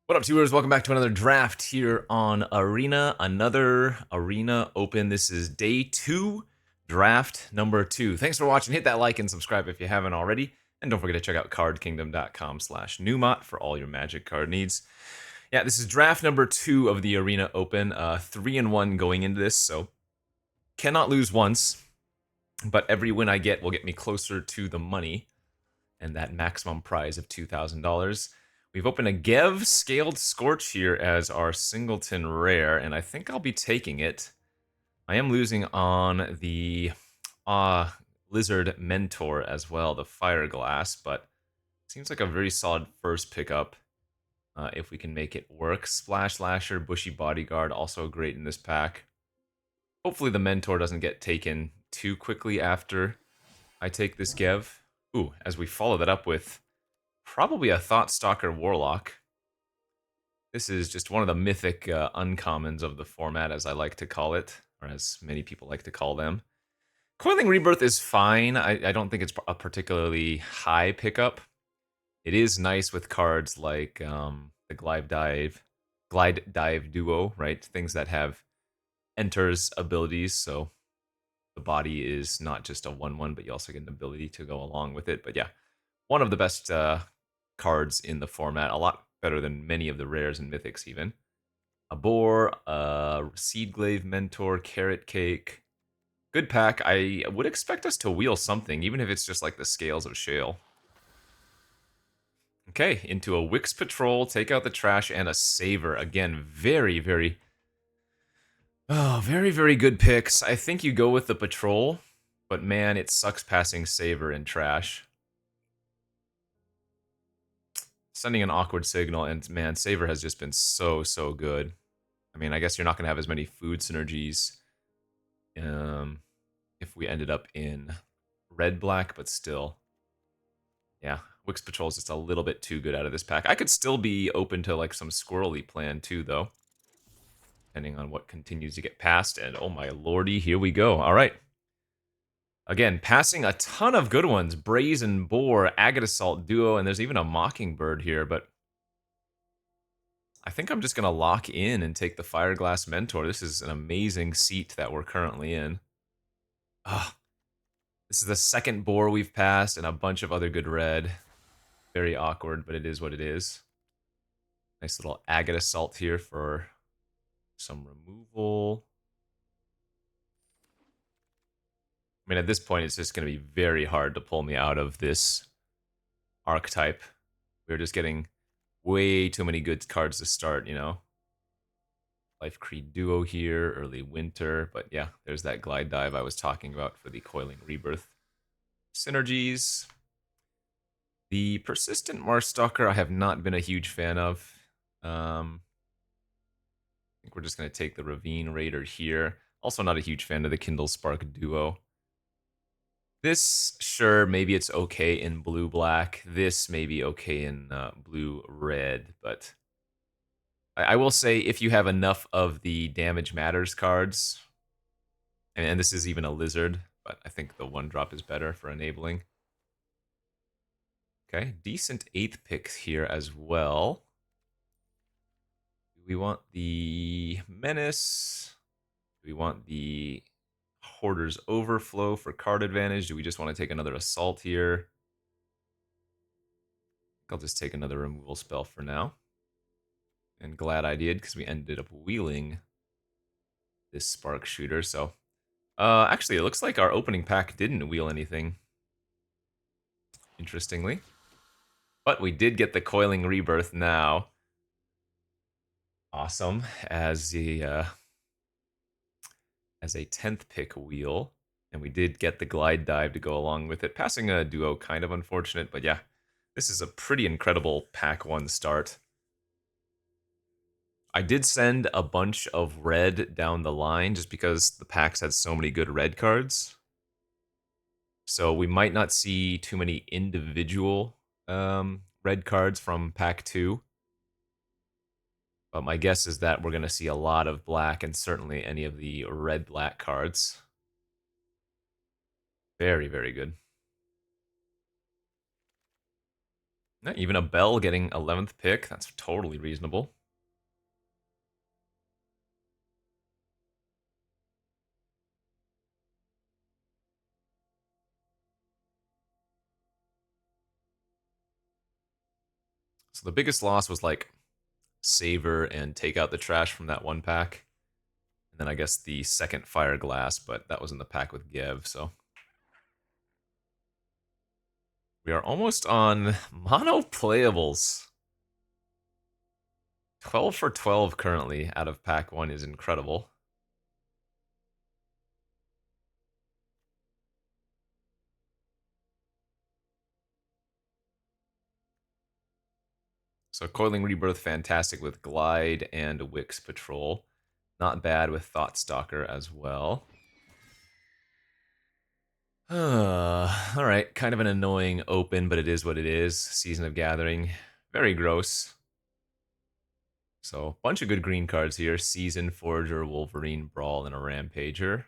What up, viewers? Welcome back to another draft here on Arena. Another Arena Open. This is day 2, draft number 2. Thanks for watching. Hit that like and subscribe if you haven't already. And don't forget to check out cardkingdom.com/Numot for all your Magic card needs. Yeah, this is draft number 2 of the Arena Open. 3-1 going into this, so cannot lose once. But every win I get will get me closer to the money and that maximum prize of $2,000. We've opened a GEV Scaled Scorch here as our Singleton Rare, and I think I'll be taking it. I am losing on the Lizard Mentor as well, the Fire Glass, but seems like a very solid first pickup if we can make it work. Splash Lasher, Bushy Bodyguard, also great in this pack. Hopefully the Mentor doesn't get taken too quickly after I take this GEV. Ooh, as we follow that up with probably a Thoughtstalker Warlock. This is just one of the mythic uncommons of the format, as I like to call it, or as many people like to call them. Coiling Rebirth is fine. I don't think it's a particularly high pickup. It is nice with cards like the Glide Dive Duo, right? Things that have enters abilities, so the body is not just a 1/1, but you also get an ability to go along with it. But yeah, one of the best cards in the format, a lot better than many of the rares and mythics even. A Boar, Seedglaive Mentor, Carrot Cake. Good pack. I would expect us to wheel something, even if it's just like the Scales of Shale. Okay, into a Wix Patrol, take out the trash, and a Saver. Again, very, very good picks. I think you go with the Patrol, but man, it sucks passing Saver and trash. Sending an awkward signal, and man, Saver has just been so good. I mean, I guess you're not going to have as many food synergies if we ended up in red-black, but still. Yeah, Wix Patrol is just a little bit too good out of this pack. I could still be open to like some squirrely plan too, though, depending on what continues to get passed. And oh my lordy, here we go. All right. Again, passing a ton of good ones. Brazen Boar, Agate Assault Duo, and there's even a Mockingbird here, but I think I'm just going to lock in and take the Fireglass Mentor. This is an amazing seat that we're currently in. This is the second Boar we've passed and a bunch of other good red. Very awkward, but it is what it is. Nice little Agate Assault here for some removal. I mean, at this point, it's just going to be very hard to pull me out of this archetype. We're just getting way too many good cards to start, you know. Life Creed Duo here, early winter, but yeah, there's that Glide Dive I was talking about for the Coiling Rebirth synergies. The Persistent Marstalker I have not been a huge fan of. I think we're just going to take the Ravine Raider here. Also not a huge fan of the Kindle Spark Duo. This, sure, maybe it's okay in blue-black. This may be okay in blue-red, but I will say if you have enough of the Damage Matters cards, and this is even a Lizard, but I think the 1-drop is better for enabling. Okay, decent 8th pick here as well. Do we want the Menace? Do we want the Hoarder's Overflow for card advantage? Do we just want to take another Assault here? I'll just take another removal spell for now. And glad I did, because we ended up wheeling this Spark Shooter. So, actually, it looks like our opening pack didn't wheel anything, interestingly. But we did get the Coiling Rebirth now. Awesome. As a 10th pick wheel. And we did get the Glide Dive to go along with it. Passing a Duo, kind of unfortunate, but yeah. This is a pretty incredible pack 1 start. I did send a bunch of red down the line just because the packs had so many good red cards. So we might not see too many individual red cards from pack 2. But my guess is that we're going to see a lot of black and certainly any of the red-black cards. Very good. Yeah, even a Bell getting 11th pick, that's totally reasonable. So the biggest loss was like savor and take out the trash from that one pack. And then I guess the second fire glass, but that was in the pack with GEV, so. We are almost on mono playables. 12 for 12 currently out of pack 1 is incredible. So Coiling Rebirth, fantastic with Glide and Wix Patrol. Not bad with Thought Stalker as well. Alright, kind of an annoying open, but it is what it is. Season of Gathering, very gross. So, bunch of good green cards here. Season, Forger, Wolverine, Brawl, and a Rampager.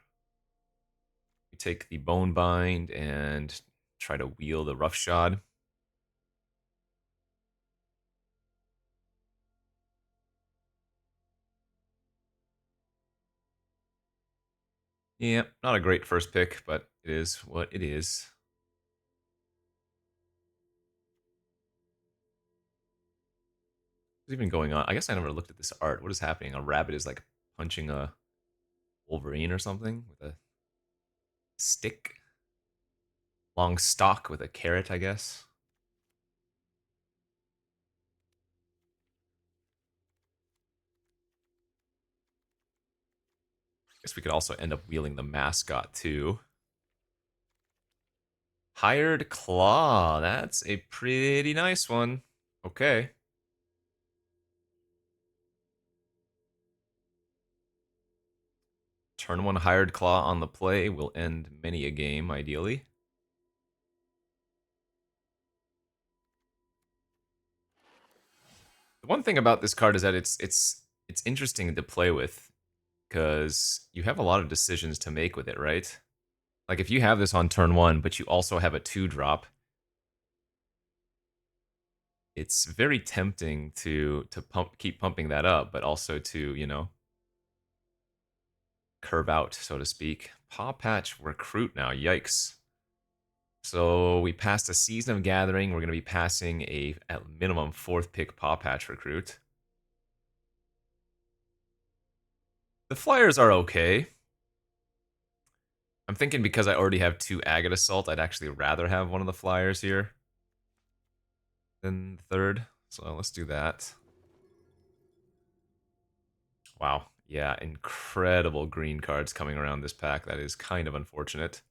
We take the Bone Bind and try to wheel the Roughshod. Yeah, not a great first pick, but it is what it is. What's even going on? I guess I never looked at this art. What is happening? A rabbit is like punching a Wolverine or something with a stick. Long stalk with a carrot, I guess. Guess we could also end up wheeling the mascot too. Hired Claw. That's a pretty nice one. Okay. Turn 1 Hired Claw on the play will end many a game, ideally. The one thing about this card is that it's interesting to play with because you have a lot of decisions to make with it, right? Like if you have this on turn 1, but you also have a 2-drop, it's very tempting to keep pumping that up, but also to, you know, curve out, so to speak. Paw Patch Recruit now, yikes. So we passed a Season of Gathering. We're going to be passing a, at minimum, 4th pick Paw Patch Recruit. The Flyers are okay. I'm thinking because I already have 2 Agate Assault, I'd actually rather have one of the Flyers here than the 3rd. So let's do that. Wow. Yeah, incredible green cards coming around this pack. That is kind of unfortunate.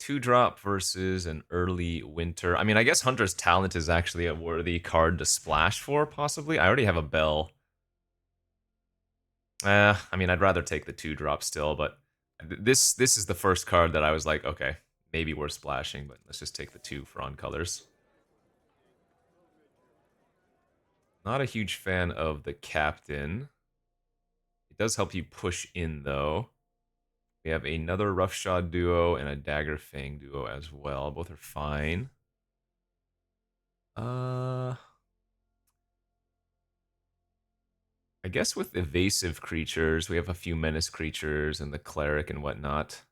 2-drop versus an early winter. I mean, I guess Hunter's Talent is actually a worthy card to splash for, possibly. I already have a Bell. I mean, I'd rather take the 2-drop still, but this is the first card that I was like, okay, maybe we're splashing, but let's just take the 2 for on colors. Not a huge fan of the Captain. It does help you push in, though. We have another Roughshod duo and a Dagger Fang duo as well. Both are fine. I guess with evasive creatures, we have a few menace creatures and the cleric and whatnot.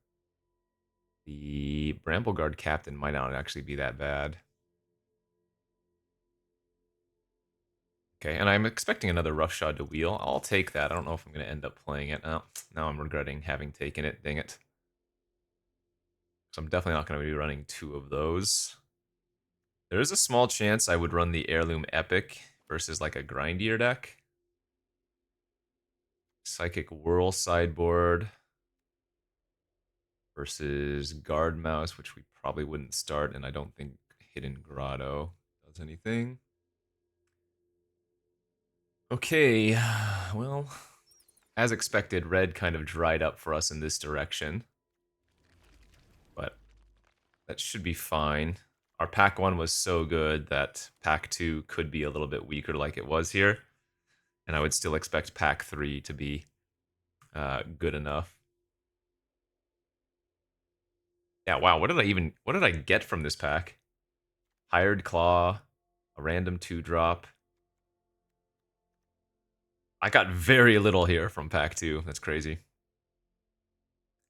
The Brambleguard Captain might not actually be that bad. Okay, and I'm expecting another Roughshod to wheel. I'll take that. I don't know if I'm going to end up playing it. Oh, now I'm regretting having taken it. Dang it. So I'm definitely not going to be running 2 of those. There is a small chance I would run the Heirloom Epic versus like a grindier deck. Psychic Whirl sideboard versus Guard Mouse, which we probably wouldn't start, and I don't think Hidden Grotto does anything. Okay, well, as expected, red kind of dried up for us in this direction. But that should be fine. Our pack 1 was so good that pack 2 could be a little bit weaker like it was here. And I would still expect pack 3 to be good enough. Yeah, wow, what did I get from this pack? Hired Claw, a random 2-drop. I got very little here from pack 2. That's crazy.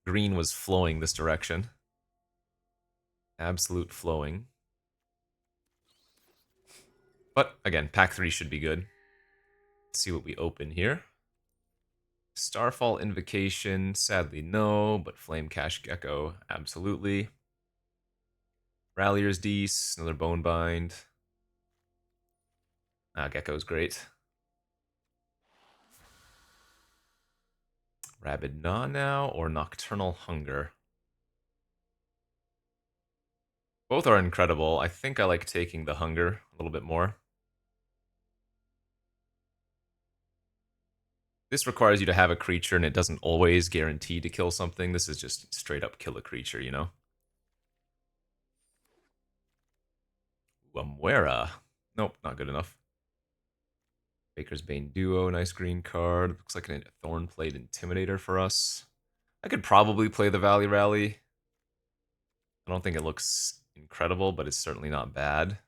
Green was flowing this direction. Absolute flowing. But again, pack 3 should be good. Let's see what we open here. Starfall Invocation, sadly no, but Flame Cash Gecko, absolutely. Rallier's Dees, another Bonebind. Gecko's great. Rabid Gnaw now, or Nocturnal Hunger? Both are incredible. I think I like taking the Hunger a little bit more. This requires you to have a creature, and it doesn't always guarantee to kill something. This is just straight up kill a creature, you know? Muera. Nope, not good enough. Baker's Bane Duo, nice green card. Looks like a Thornplate Intimidator for us. I could probably play the Valley Rally. I don't think it looks incredible, but it's certainly not bad.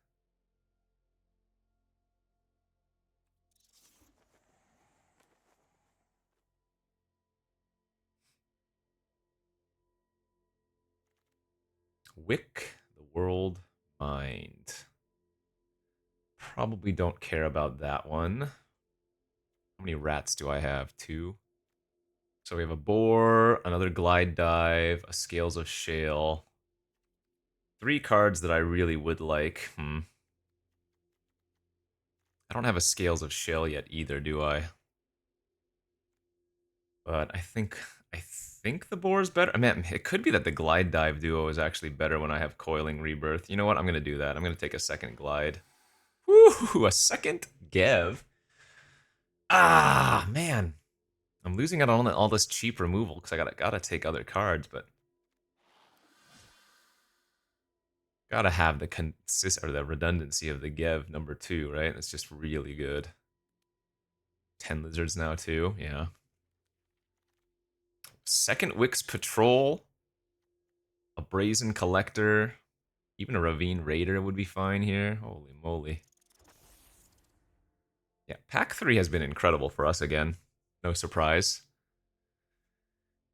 Wick the World Mind. Probably don't care about that one. How many rats do I have? 2. So we have a Boar, another Glide Dive, a Scales of Shale. 3 cards that I really would like. I don't have a Scales of Shale yet either, do I? But I think the Boar is better. I mean, it could be that the Glide Dive duo is actually better when I have Coiling Rebirth. You know what? I'm gonna do that. I'm gonna take a second Glide. Woo! A second GEV. Ah, man. I'm losing out on all this cheap removal because I gotta take other cards, but gotta have the redundancy of the GEV number 2, right? It's just really good. 10 lizards now too, yeah. Second Wix Patrol, a Brazen Collector, even a Ravine Raider would be fine here. Holy moly. Yeah, pack 3 has been incredible for us again. No surprise.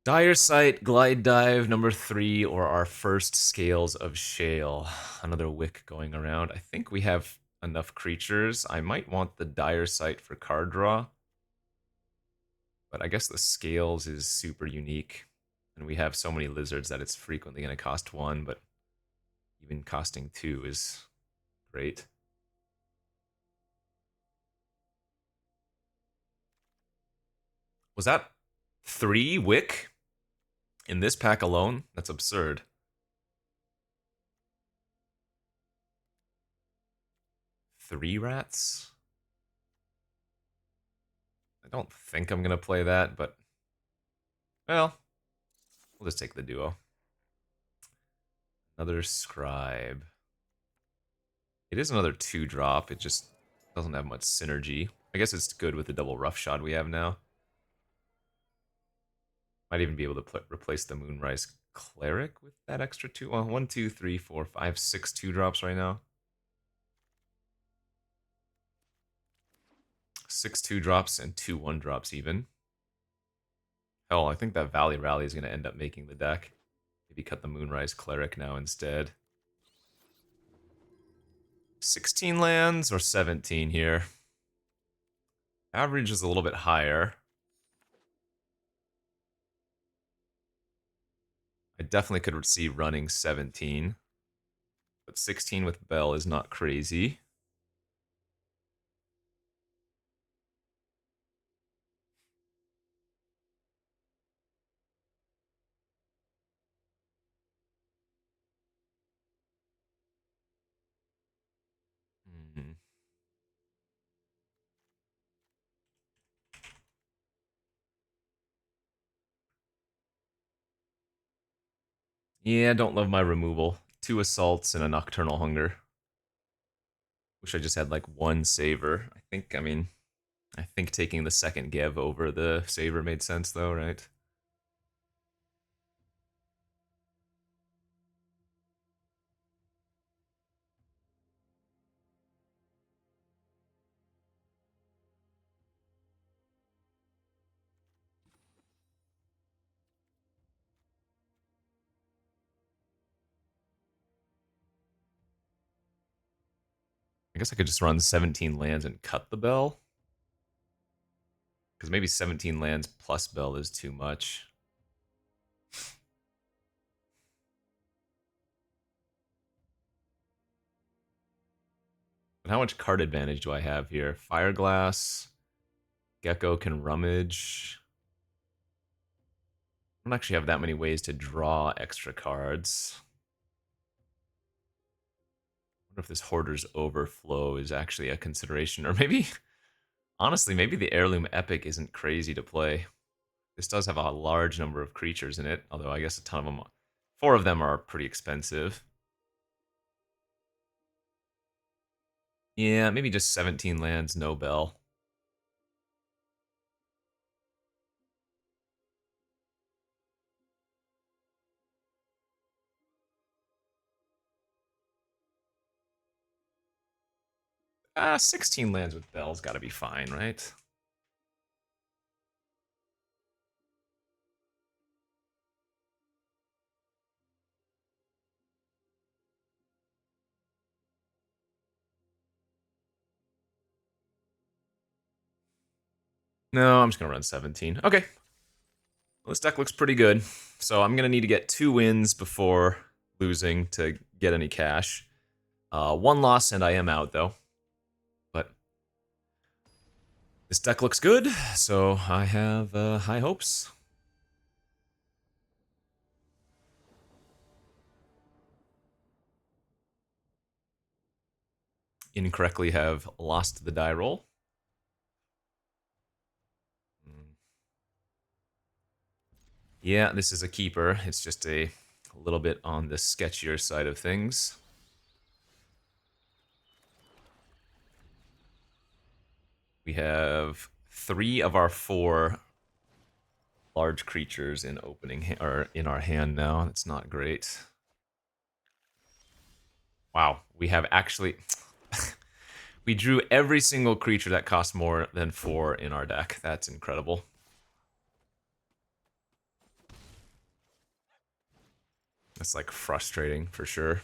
Dire Sight, Glide Dive, number 3, or our first Scales of Shale. Another Wick going around. I think we have enough creatures. I might want the Dire Sight for card draw. But I guess the Scales is super unique. And we have so many lizards that it's frequently going to cost 1, but even costing 2 is great. Was that 3 Wick in this pack alone? That's absurd. Three rats? I don't think I'm going to play that, but... well, we'll just take the duo. Another Scribe. It is another 2-drop. It just doesn't have much synergy. I guess it's good with the double Roughshod we have now. Might even be able to replace the Moonrise Cleric with that extra 2. Well, 1, 2, 3, 4, 5, 6 2-drops right now. 6 2-drops and 2 1-drops even. Hell, I think that Valley Rally is going to end up making the deck. Maybe cut the Moonrise Cleric now instead. 16 lands or 17 here? Average is a little bit higher. I definitely could see running 17. But 16 with Bell is not crazy. Yeah, don't love my removal. 2 assaults and a Nocturnal Hunger. Wish I just had like 1 Saver. I think taking the second Gev over the Saver made sense though, right? guess I could just run 17 lands and cut the bell. Because maybe 17 lands plus bell is too much. But how much card advantage do I have here? Fireglass. Gecko can rummage. I don't actually have that many ways to draw extra cards. I wonder if this Hoarder's Overflow is actually a consideration. Or maybe, honestly, maybe the Heirloom Epic isn't crazy to play. This does have a large number of creatures in it, although I guess a ton of them, 4 of them are pretty expensive. Yeah, maybe just 17 lands, no bell. Ah, 16 lands with bell's gotta be fine, right? No, I'm just gonna run 17. Okay. Well, this deck looks pretty good. So I'm gonna need to get 2 wins before losing to get any cash. 1 loss and I am out though. But this deck looks good, so I have high hopes. Incorrectly have lost the die roll. Yeah, this is a keeper. It's just a little bit on the sketchier side of things. We have 3 of our 4 large creatures in opening or in our hand now. That's not great. Wow, we have actually we drew every single creature that costs more than 4 in our deck. That's incredible. That's like frustrating for sure.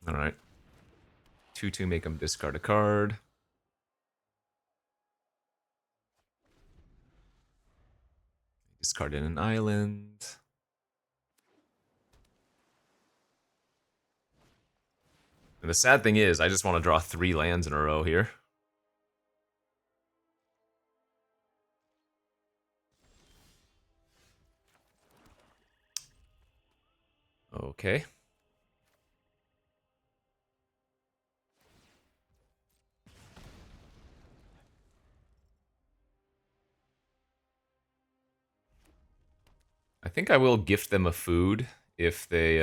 All right. 2/2 make them discard a card. Discard in an island. And the sad thing is, I just want to draw 3 lands in a row here. Okay. I think I will gift them a food if they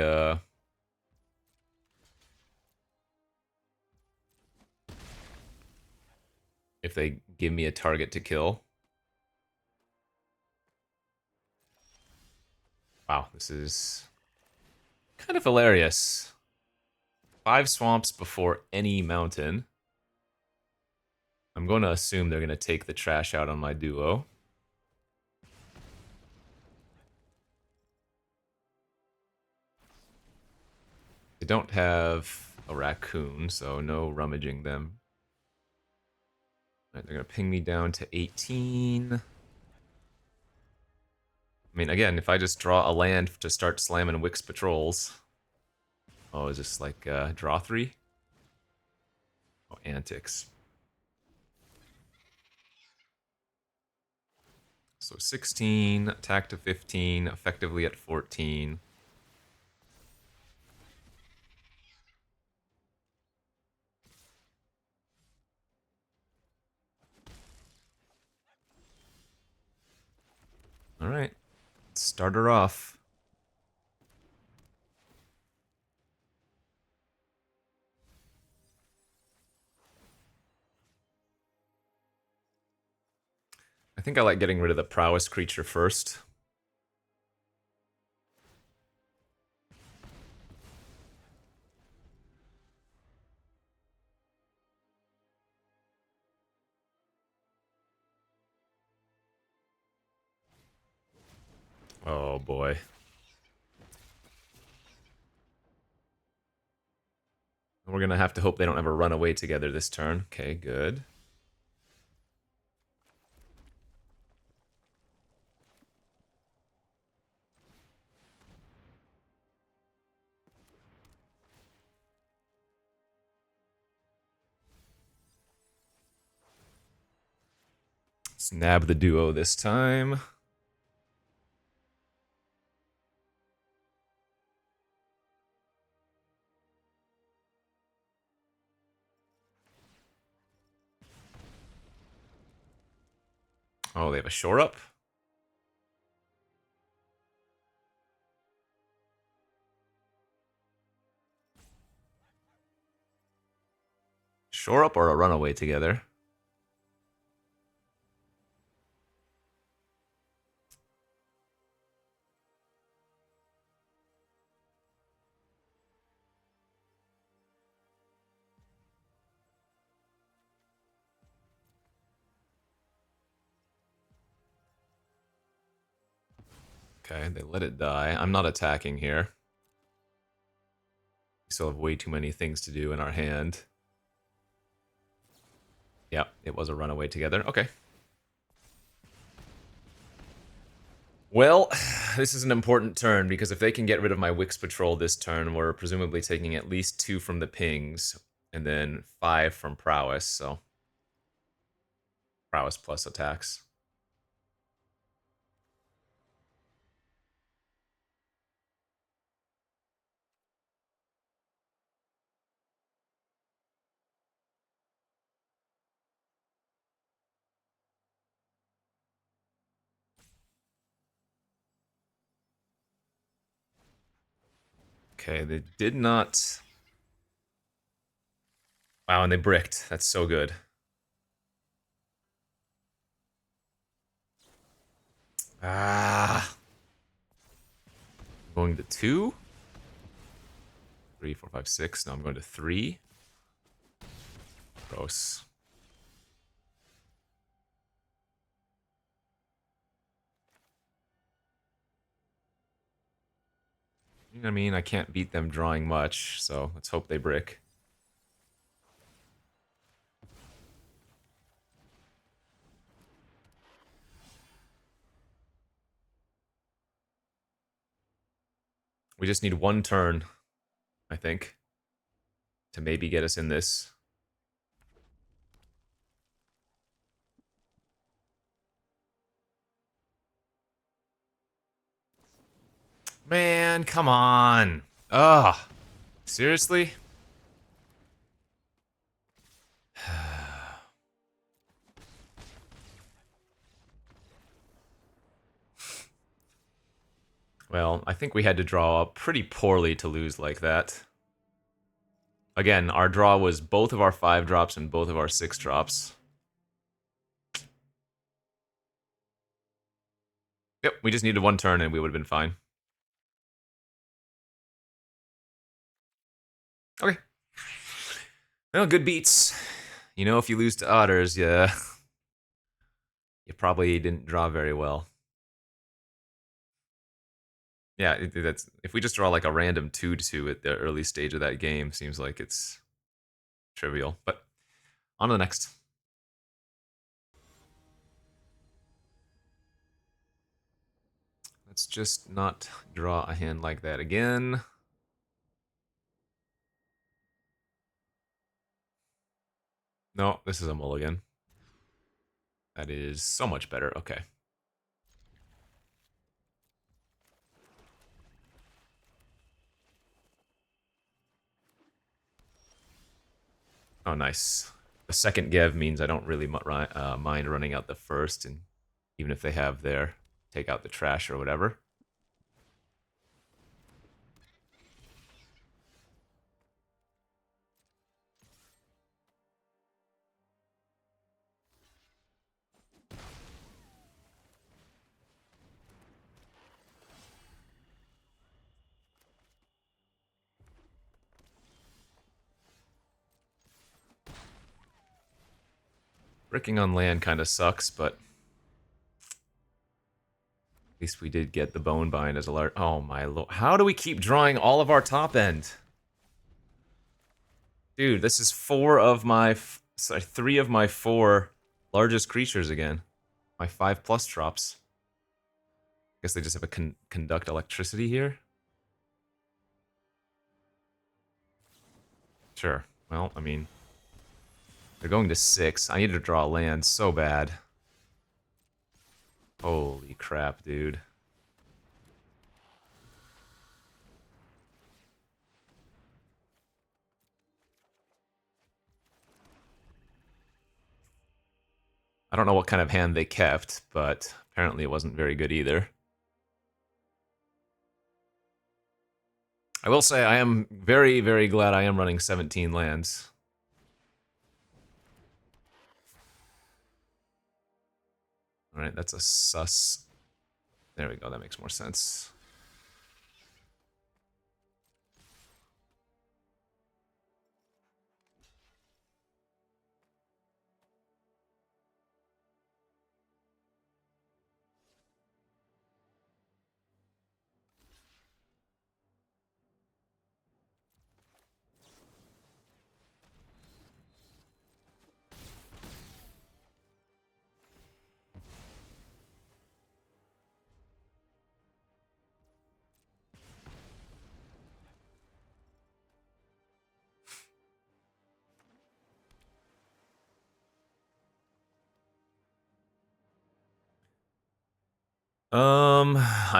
give me a target to kill. Wow, this is kind of hilarious. 5 swamps before any mountain. I'm going to assume they're going to take the trash out on my duo. They don't have a raccoon, so no rummaging them. Right, they're going to ping me down to 18. I mean, again, if I just draw a land to start slamming Wix Patrols. Oh, is this like draw 3? Oh, antics. So 16, attack to 15, effectively at 14. All right, let's start her off. I think I like getting rid of the prowess creature first. Oh boy. We're going to have to hope they don't ever run away together this turn. Okay, good. Let's nab the duo this time. Oh, they have a shore up? Shore up or a runaway together? Okay, they let it die. I'm not attacking here. We still have way too many things to do in our hand. Yep, it was a runaway together. Okay. Well, this is an important turn, because if they can get rid of my Wix Patrol this turn, we're presumably taking at least 2 from the pings, and then 5 from Prowess, so... Prowess plus attacks. Okay, they did not... Wow, and they bricked. That's so good. Ah. I'm going to 2. 3, 4, 5, 6. No, I'm going to 3. Gross. You know what I mean? I can't beat them drawing much, so let's hope they brick. We just need 1 turn, I think, to maybe get us in this. Man, come on. Ugh. Seriously? Well, I think we had to draw pretty poorly to lose like that. Again, our draw was both of our 5 drops and both of our 6 drops. Yep, we just needed 1 turn and we would have been fine. Okay. Well, good beats. You know, if you lose to otters, yeah, you probably didn't draw very well. Yeah, that's if we just draw like a random 2-2 at the early stage of that game, seems like it's trivial. But on to the next. Let's just not draw a hand like that again. No, this is a mulligan. That is so much better. Okay. Oh, nice. The second GEV means I don't really mind running out the first, and even if they have their take out the trash or whatever. Bricking on land kind of sucks, but at least we did get the bone bind as a large. Oh my lord. How do we keep drawing all of our top end? Dude, this is three of my four largest creatures again. My 5+ drops. Guess they just have a conduct electricity here. Sure. Well, I mean, they're going to 6. I need to draw a land so bad. Holy crap, dude. I don't know what kind of hand they kept, but apparently it wasn't very good either. I will say I am very, very glad I am running 17 lands. Alright, that's a sus. There we go, that makes more sense.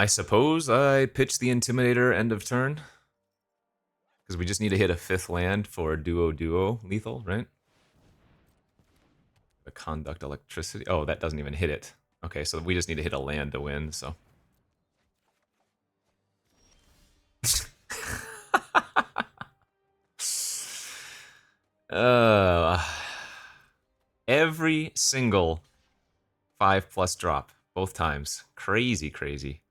I suppose I pitch the Intimidator end of turn. Because we just need to hit a 5th land for duo lethal, right? The Conduct Electricity. Oh, that doesn't even hit it. Okay, so we just need to hit a land to win, so. uh, every single 5+ drop, both times. Crazy, crazy.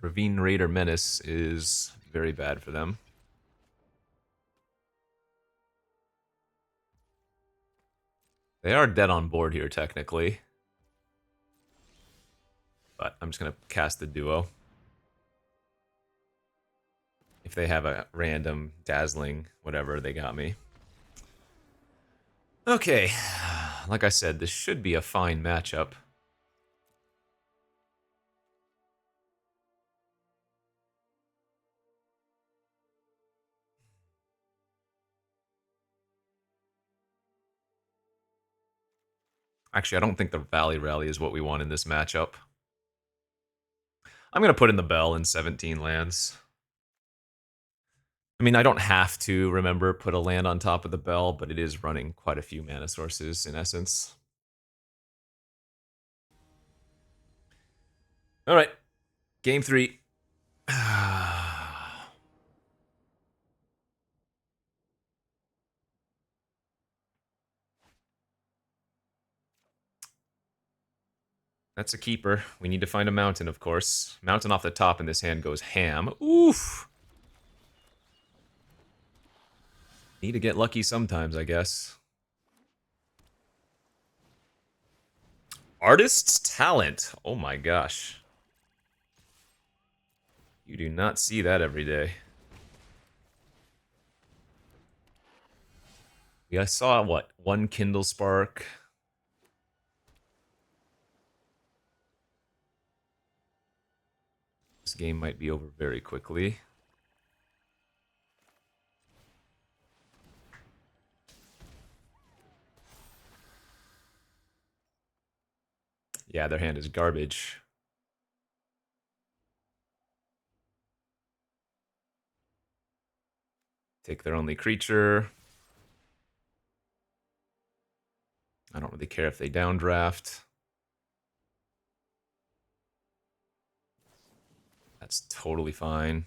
Ravine Raider Menace is very bad for them. They are dead on board here, technically. But I'm just going to cast the duo. If they have a random dazzling whatever, they got me. Okay, like I said, this should be a fine matchup. Actually, I don't think the Valley Rally is what we want in this matchup. I'm going to put in the Bell in 17 lands. I mean, I don't have to, remember, put a land on top of the Bell, but it is running quite a few mana sources in essence. All right, game 3. That's a keeper. We need to find a mountain, of course. Mountain off the top in this hand goes ham. Oof! Need to get lucky sometimes, I guess. Artist's Talent. Oh my gosh. You do not see that every day. Yeah, I saw, what, 1 Kindle Spark. This game might be over very quickly. Yeah, their hand is garbage. Take their only creature. I don't really care if they downdraft. That's totally fine.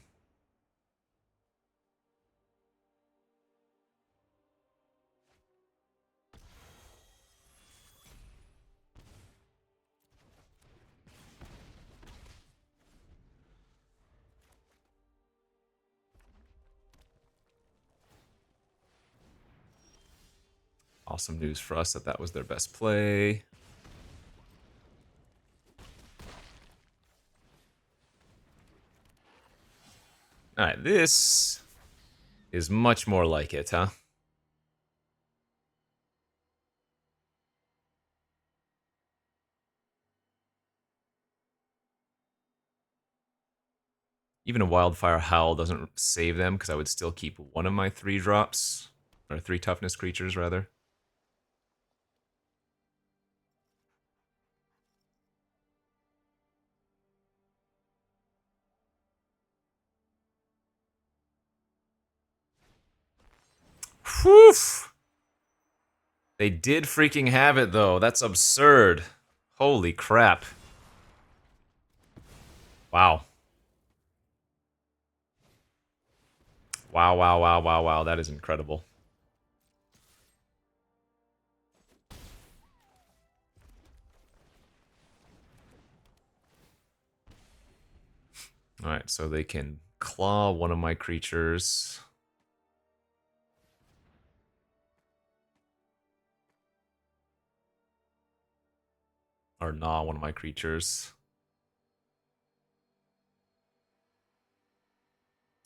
Awesome news for us that that was their best play. Alright, this is much more like it, huh? Even a Wildfire Howl doesn't save them, because I would still keep one of my 3 drops. Or 3 toughness creatures, rather. Whew! They did freaking have it, though. That's absurd. Holy crap. Wow. Wow, wow, wow, wow, wow. That is incredible. Alright, so they can claw one of my creatures. Or gnaw one of my creatures.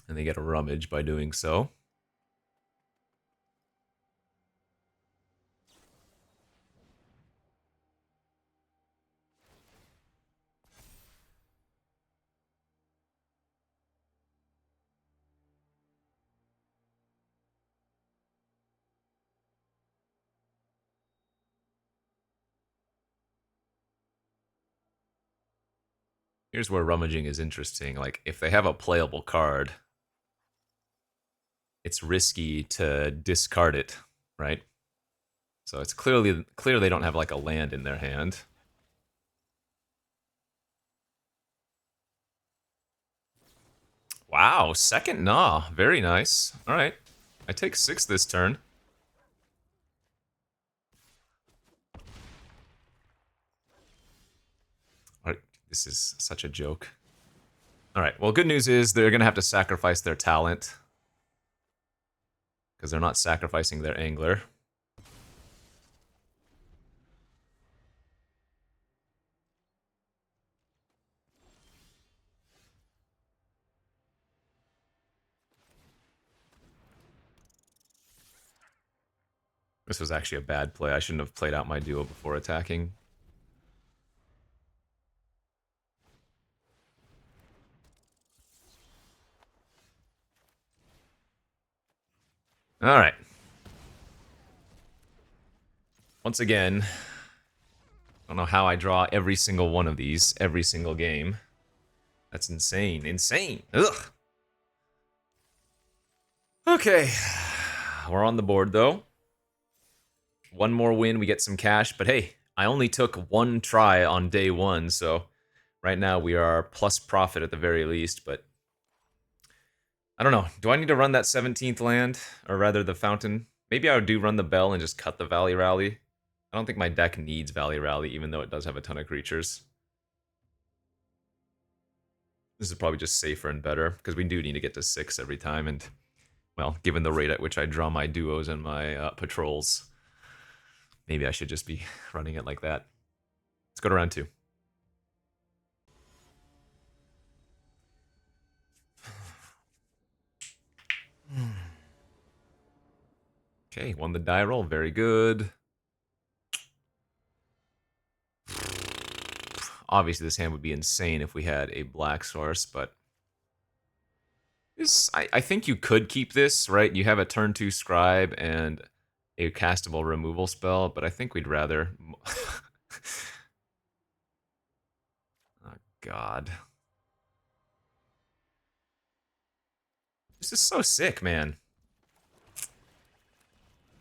And they get a rummage by doing so. Here's where rummaging is interesting. Like, if they have a playable card, it's risky to discard it, right? So it's clear they don't have like a land in their hand. Wow, second Gnaw. Very nice. Alright. I take 6 this turn. Alright, this is such a joke. Alright, well, good news is they're gonna have to sacrifice their talent. Because they're not sacrificing their angler. This was actually a bad play. I shouldn't have played out my duo before attacking. Alright. Once again, I don't know how I draw every single one of these, every single game. That's insane. Insane! Ugh! Okay. We're on the board, though. One more win, we get some cash, but hey, I only took 1 try on day 1, so right now we are plus profit at the very least, but I don't know. Do I need to run that 17th land? Or rather, the fountain? Maybe I would do run the bell and just cut the Valley Rally. I don't think my deck needs Valley Rally, even though it does have a ton of creatures. This is probably just safer and better, because we do need to get to 6 every time, and, well, given the rate at which I draw my duos and my patrols, maybe I should just be running it like that. Let's go to round 2. Okay, won the die roll. Very good. Obviously, this hand would be insane if we had a black source, but I think you could keep this, right? You have a turn 2 scribe and a castable removal spell, but I think we'd rather... Oh, God. This is so sick, man.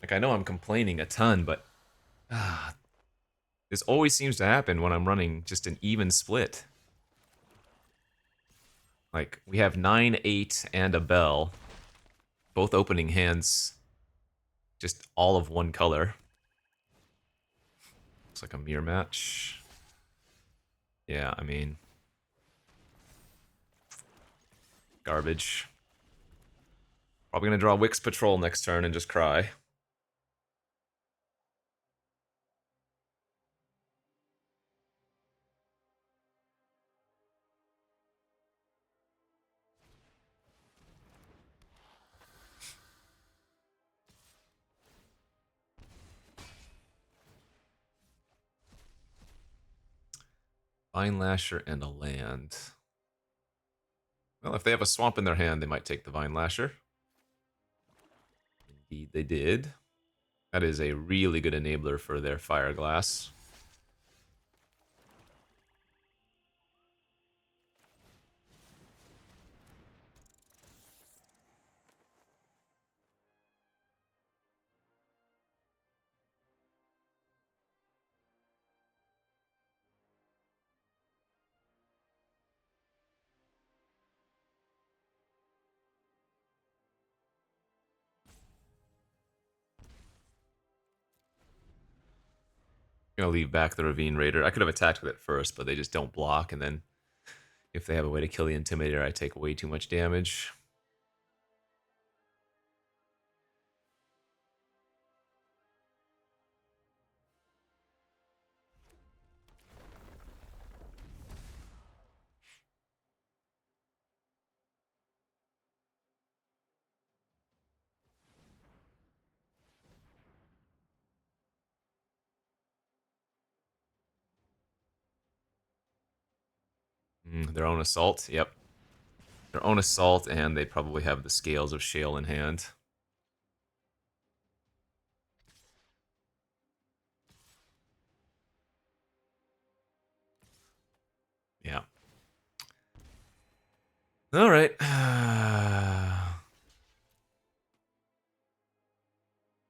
Like, I know I'm complaining a ton, but... this always seems to happen when I'm running just an even split. Like, we have 9, 8, and a bell. Both opening hands, just all of one color. Looks like a mirror match. Yeah, I mean... garbage. Probably gonna draw Wix Patrol next turn and just cry. Vine Lasher and a land. Well, if they have a swamp in their hand, they might take the Vine Lasher. Indeed, they did. That is a really good enabler for their Fire Glass. Gonna leave back the Ravine Raider. I could have attacked with it first, but they just don't block, and then if they have a way to kill the Intimidator, I take way too much damage. Their own assault, yep. Their own assault, and they probably have the Scales of Shale in hand. Yeah. All right.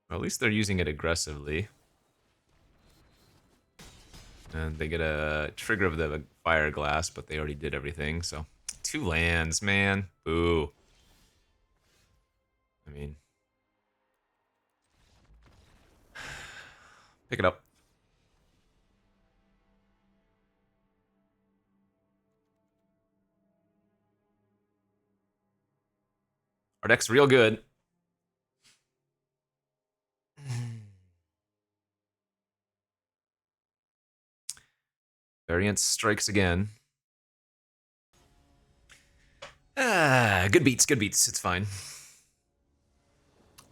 Well, at least they're using it aggressively. And they get a trigger of the Fire Glass, but they already did everything, so... 2 lands, man. Boo. I mean... Pick it up. Our deck's real good. Variance strikes again. Good beats, good beats. It's fine.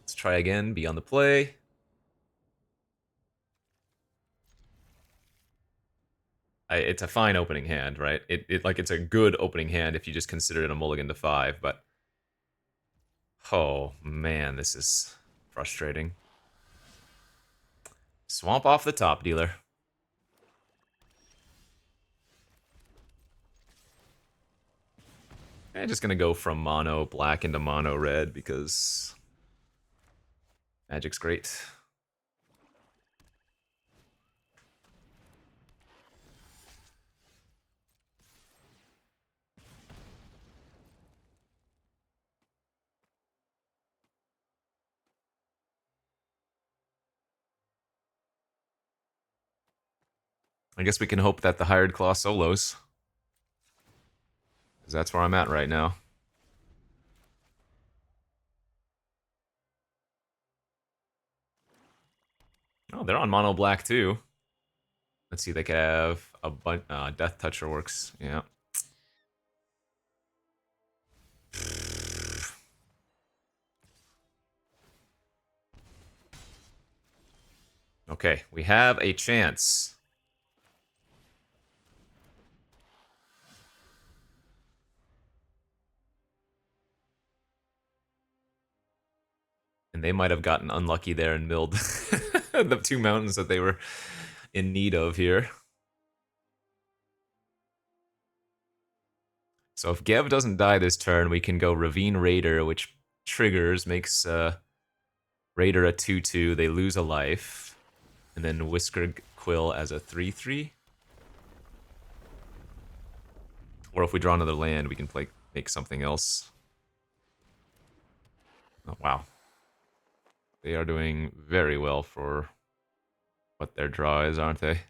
Let's try again. Be on the play. It's a fine opening hand, right? It's a good opening hand if you just consider it a mulligan to 5, but... Oh, man, this is frustrating. Swamp off the top, dealer. I'm just gonna go from mono black into mono red because Magic's great. I guess we can hope that the Hired Claw solos. Because that's where I'm at right now. Oh, they're on mono black too. Let's see, they could have a bunch. Death Toucher works. Yeah. Okay, we have a chance. And they might have gotten unlucky there and milled the 2 mountains that they were in need of here. So if GEV doesn't die this turn, we can go Ravine Raider, which triggers, makes Raider a 2/2. They lose a life. And then Whisker Quill as a 3/3. Or if we draw another land, we can make something else. Oh, wow. They are doing very well for what their draw is, aren't they?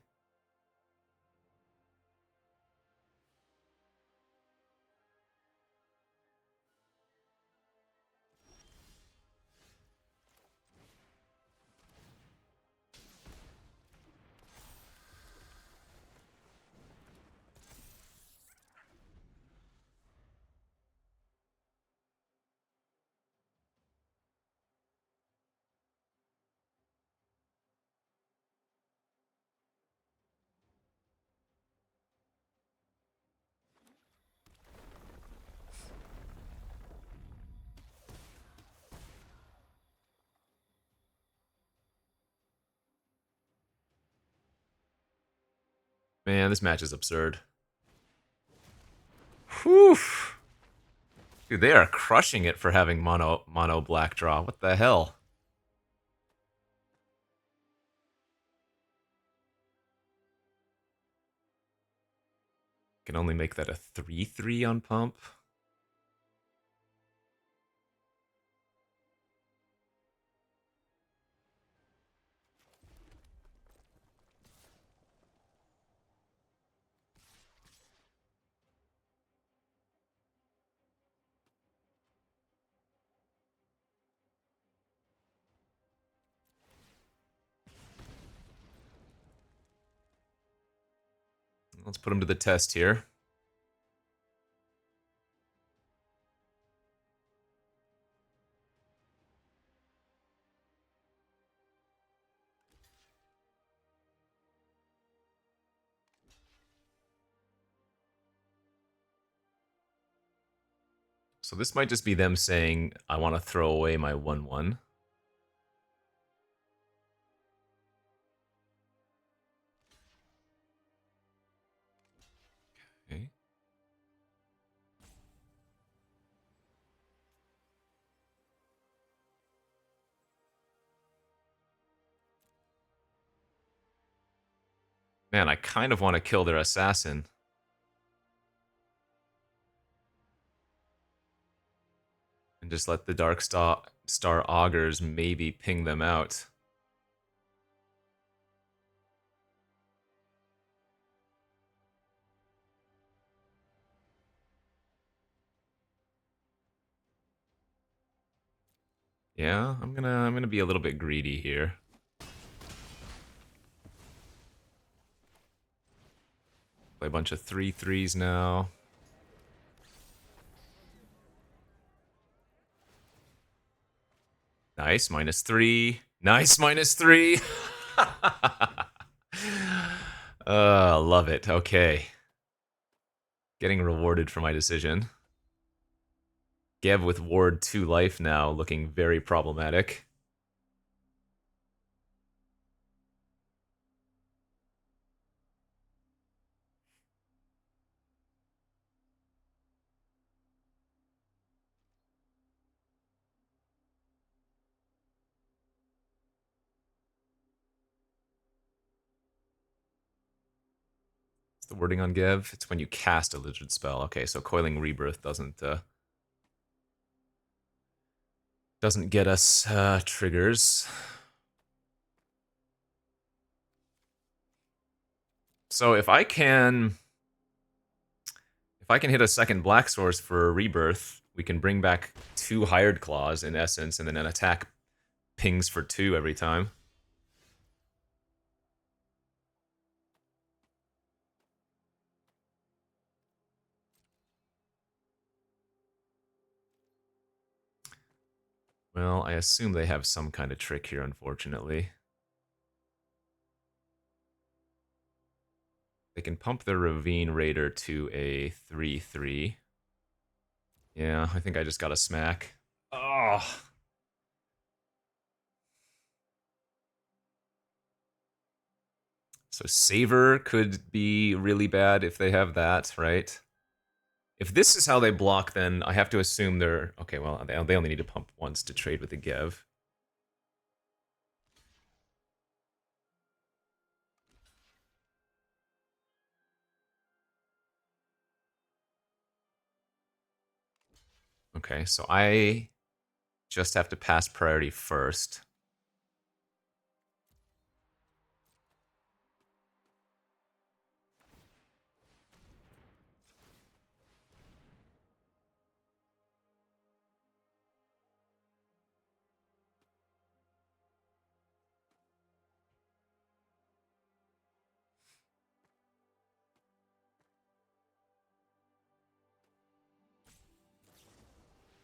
Man, this match is absurd. Whew. Dude, they are crushing it for having mono black draw. What the hell? Can only make that a 3/3 on pump. Let's put him to the test here. So this might just be them saying, I want to throw away my 1/1. Okay. Man, I kind of want to kill their assassin. And just let the Dark Star Augurs maybe ping them out. Yeah, I'm gonna be a little bit greedy here. Play a bunch of 3/3s now. Nice, -3. Nice, -3. Love it. Okay. Getting rewarded for my decision. GEV with Ward 2 life now, looking very problematic. What's the wording on GEV? It's when you cast a lizard spell. Okay, so Coiling Rebirth doesn't get us triggers. So if I can hit a second Black Source for a Rebirth, we can bring back 2 Hired Claws in essence, and then an attack pings for 2 every time. Well, I assume they have some kind of trick here, unfortunately. They can pump their Ravine Raider to a 3/3. Yeah, I think I just got a smack. Oh. So Saver could be really bad if they have that, right? If this is how they block, then I have to assume they're... Okay, well, they only need to pump once to trade with the GEV. Okay, so I just have to pass priority first.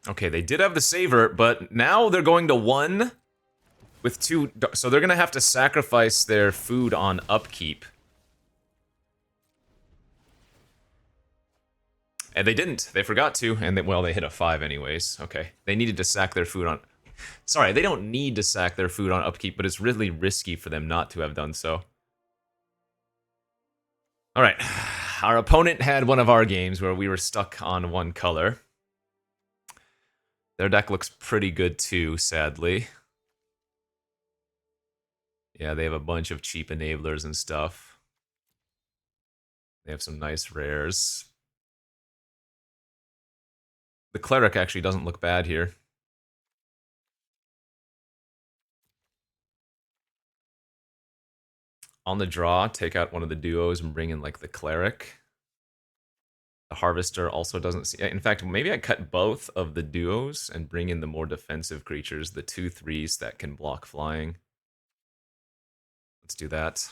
Okay, they did have the Saver, but now they're going to 1 with 2... So they're going to have to sacrifice their food on upkeep. And they didn't. They forgot to, and well, they hit a 5 anyways. Okay, they needed to sack their food on... Sorry, they don't need to sack their food on upkeep, but it's really risky for them not to have done so. All right. Our opponent had one of our games where we were stuck on one color. Their deck looks pretty good too, sadly. Yeah, they have a bunch of cheap enablers and stuff. They have some nice rares. The cleric actually doesn't look bad here. On the draw, take out one of the duos and bring in like the cleric. The harvester also doesn't see. In fact, maybe I cut both of the duos and bring in the more defensive creatures, the 2/3s that can block flying. Let's do that.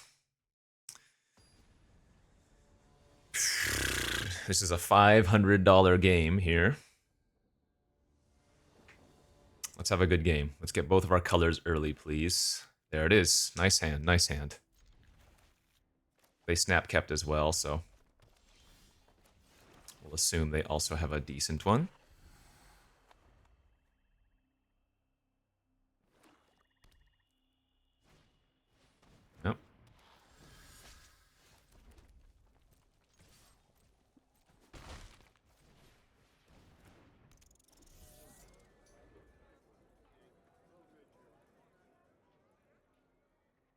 This is a $500 game here. Let's have a good game. Let's get both of our colors early, please. There it is. Nice hand, nice hand. They snap kept as well, so we'll assume they also have a decent one. Yep.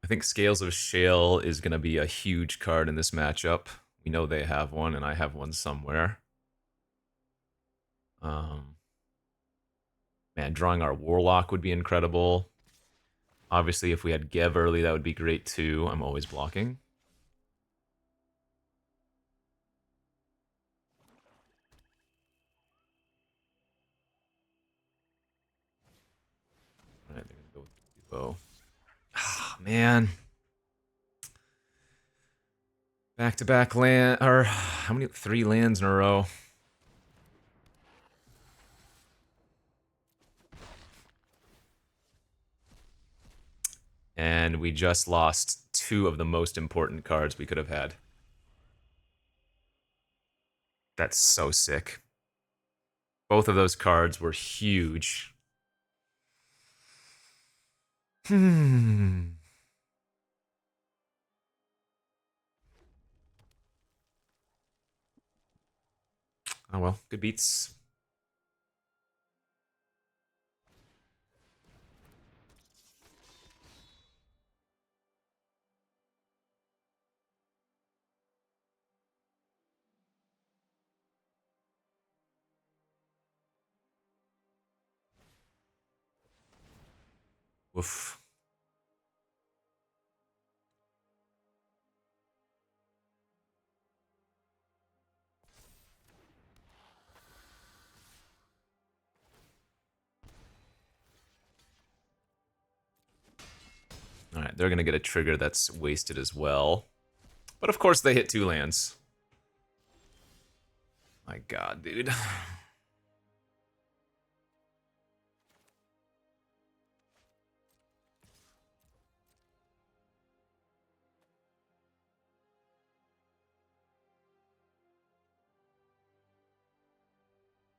I think Scales of Shale is going to be a huge card in this matchup. We know they have one, and I have one somewhere. Man, drawing our Warlock would be incredible. Obviously, if we had GEV early, that would be great too. I'm always blocking. All right, they're going to go with the duo. Ah, man. Back-to-back land, or how many? 3 lands in a row. And we just lost 2 of the most important cards we could have had. That's so sick. Both of those cards were huge. Oh well, good beats. Woof. Alright, they're gonna get a trigger that's wasted as well. But of course they hit 2 lands. My god, dude. It'd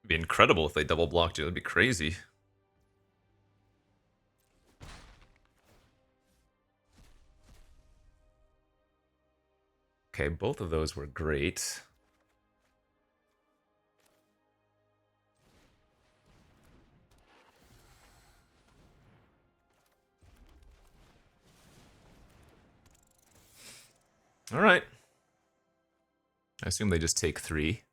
be incredible if they double blocked you. That'd be crazy. Okay, both of those were great. Alright. I assume they just take 3.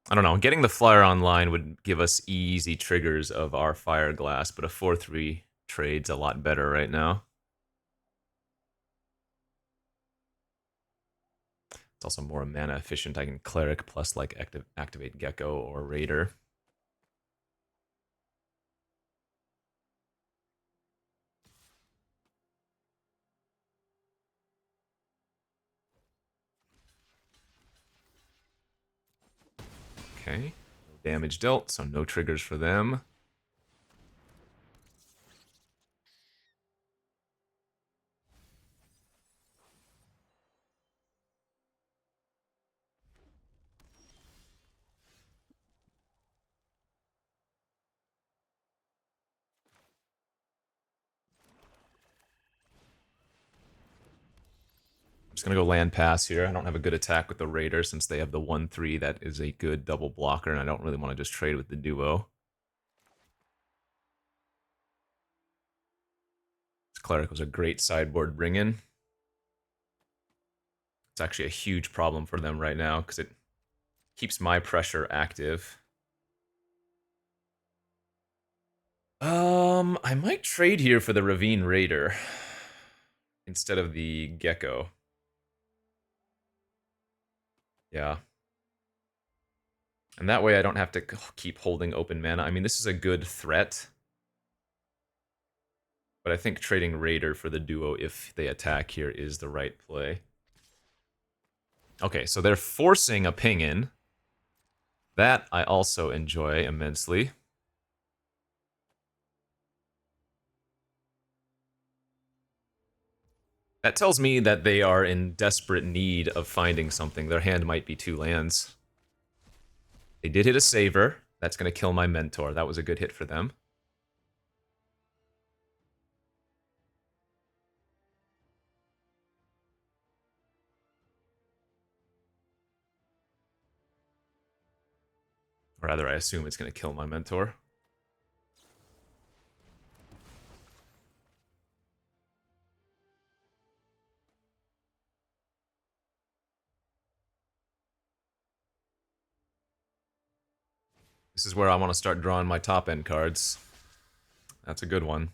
I don't know, getting the flyer online would give us easy triggers of our fire glass, but a 4/3 trade's a lot better right now. It's also more mana efficient. I can cleric plus like activate Gecko or Raider. Okay, no damage dealt, so no triggers for them. Just gonna go land pass here. I don't have a good attack with the Raider since they have the 1/3 that is a good double blocker, and I don't really want to just trade with the duo. This Cleric was a great sideboard bring-in. It's actually a huge problem for them right now because it keeps my pressure active. I might trade here for the Ravine Raider instead of the Gecko. Yeah. And that way I don't have to keep holding open mana. I mean, this is a good threat. But I think trading Raider for the duo if they attack here is the right play. Okay, so they're forcing a ping in. That I also enjoy immensely. That tells me that they are in desperate need of finding something. Their hand might be 2 lands. They did hit a Saver. That's going to kill my Mentor. That was a good hit for them. Or rather, I assume it's going to kill my Mentor. This is where I want to start drawing my top-end cards. That's a good one.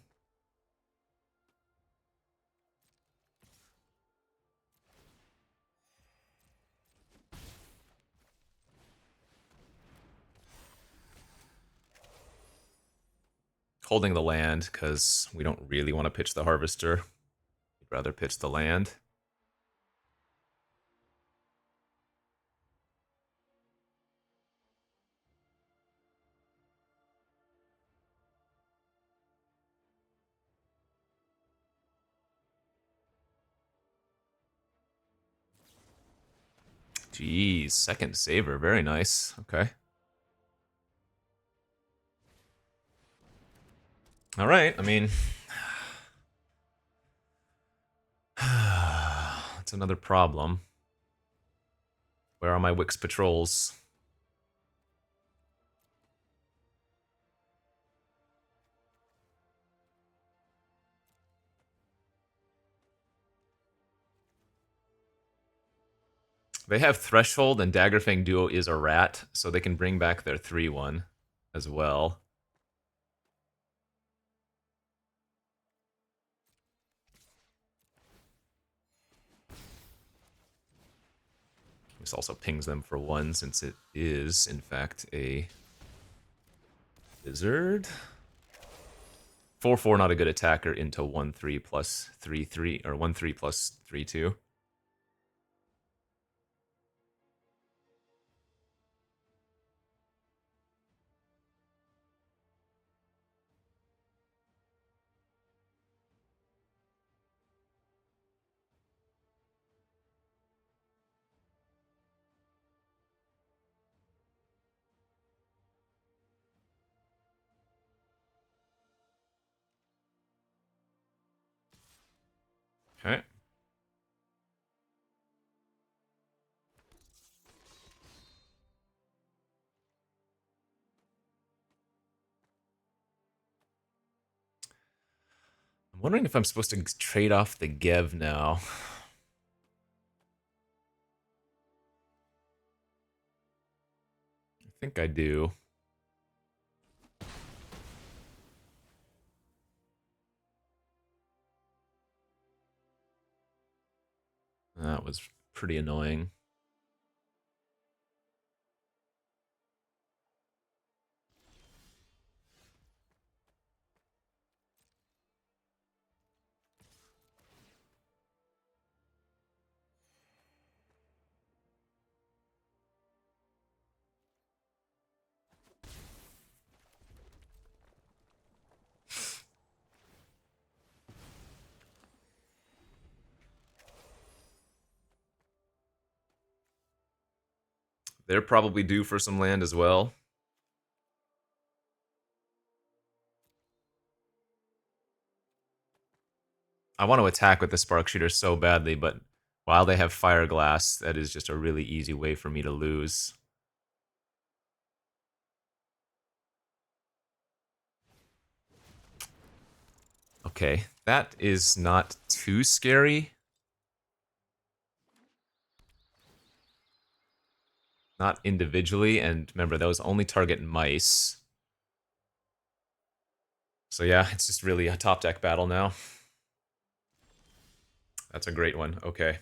Holding the land, because we don't really want to pitch the Harvester. We'd rather pitch the land. Jeez, second Saver. Very nice. Okay. Alright, I mean... that's another problem. Where are my Wix patrols? They have Threshold, and Daggerfang Duo is a rat, so they can bring back their 3/1 as well. This also pings them for 1 since it is, in fact, a wizard. 4/4 not a good attacker into 1/3 plus 3/3, or 1/3 plus 3/2. Okay. I'm wondering if I'm supposed to trade off the GEV now. I think I do. That was pretty annoying. They're probably due for some land as well. I want to attack with the Spark Shooter so badly, but While they have Fire Glass, that is just a really easy way for me to lose. Okay, that is not too scary. Not individually, and remember, those only target mice. So yeah, it's just really a top deck battle now. That's a great one. Okay.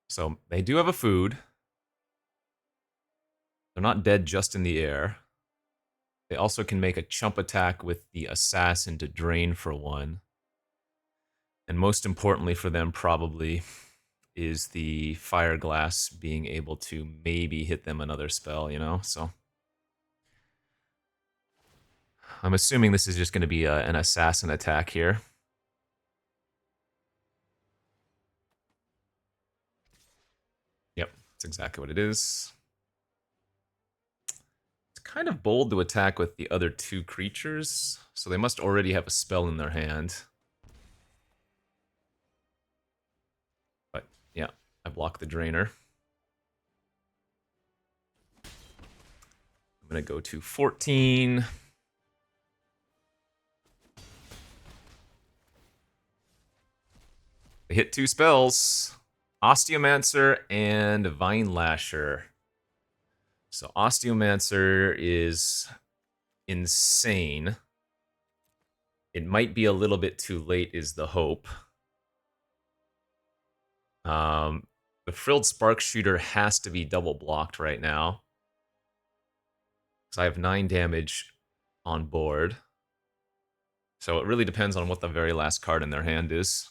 So they do have a food. They're not dead just in the air. They also can make a chump attack with the assassin to drain for one. And most importantly for them probably is the Fire Glass being able to maybe hit them another spell, you know? So I'm assuming this is just going to be an assassin attack here. Yep, that's exactly what it is. It's kind of bold to attack with the other two creatures, so they must already have a spell in their hand. But yeah, I block the drainer. I'm going to go to 14. They hit two spells. Osteomancer and Vine Lasher. So Osteomancer is insane. It might be a little bit too late is the hope. The Frilled Spark Shooter has to be double blocked right now. Because I have 9 damage on board. So it really depends on what the very last card in their hand is.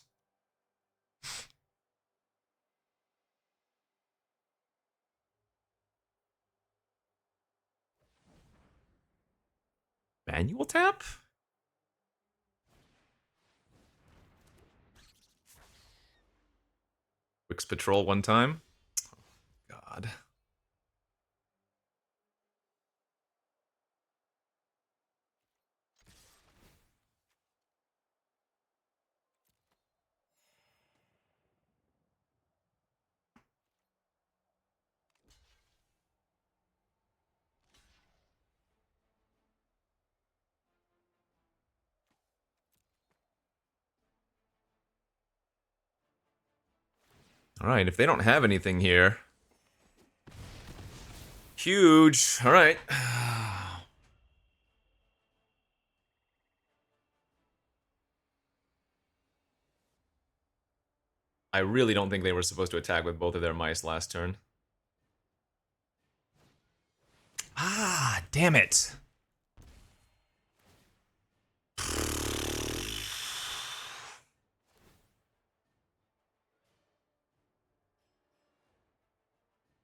Manual tap? Wix Patrol one time. God. Alright, if they don't have anything here. Huge. Alright. I really don't think they were supposed to attack with both of their mice last turn. Ah, damn it.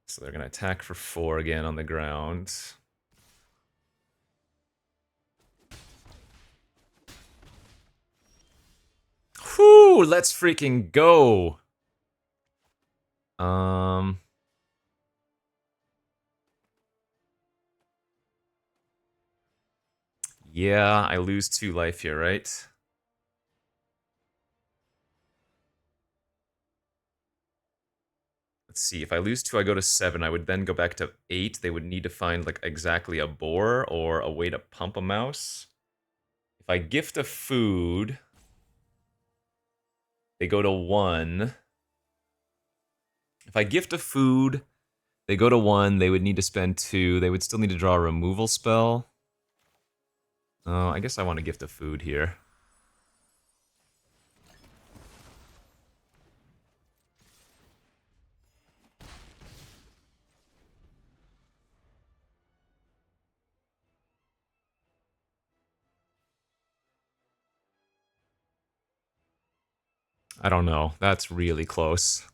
So they're going to attack for 4 again on the ground. Whew, let's freaking go. Yeah, I lose 2 life here, right? Let's see, if I lose 2, I go to 7. I would then go back to 8. They would need to find, like, exactly a boar or a way to pump a mouse. If I gift a food, they go to 1. If I gift a food, they go to 1. They would need to spend 2. They would still need to draw a removal spell. Oh, I guess I want to gift a food here. I don't know. That's really close.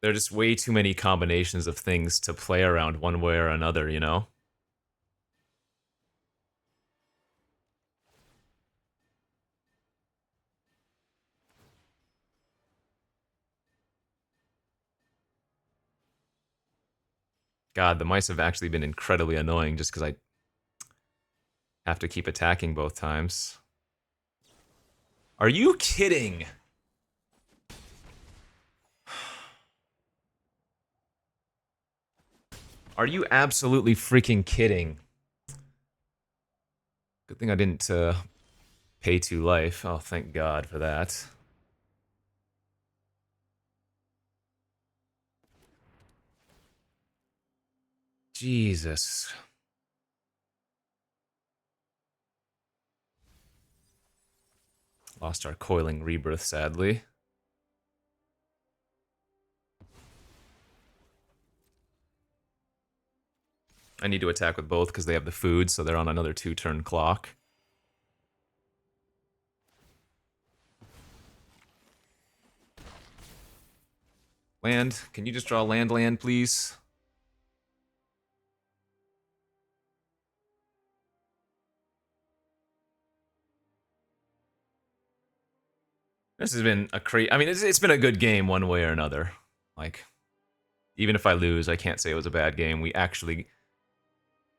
There are just way too many combinations of things to play around one way or another, you know? God, the mice have actually been incredibly annoying just because I have to keep attacking both times. Are you kidding? Are you absolutely freaking kidding? Good thing I didn't pay 2 life. Oh, thank God for that. Jesus. Lost our coiling rebirth, sadly. I need to attack with both because they have the food, so they're on another 2-turn clock. Land. Can you just draw land, please? This has been a I mean, it's been a good game one way or another. Like, even if I lose, I can't say it was a bad game. We actually,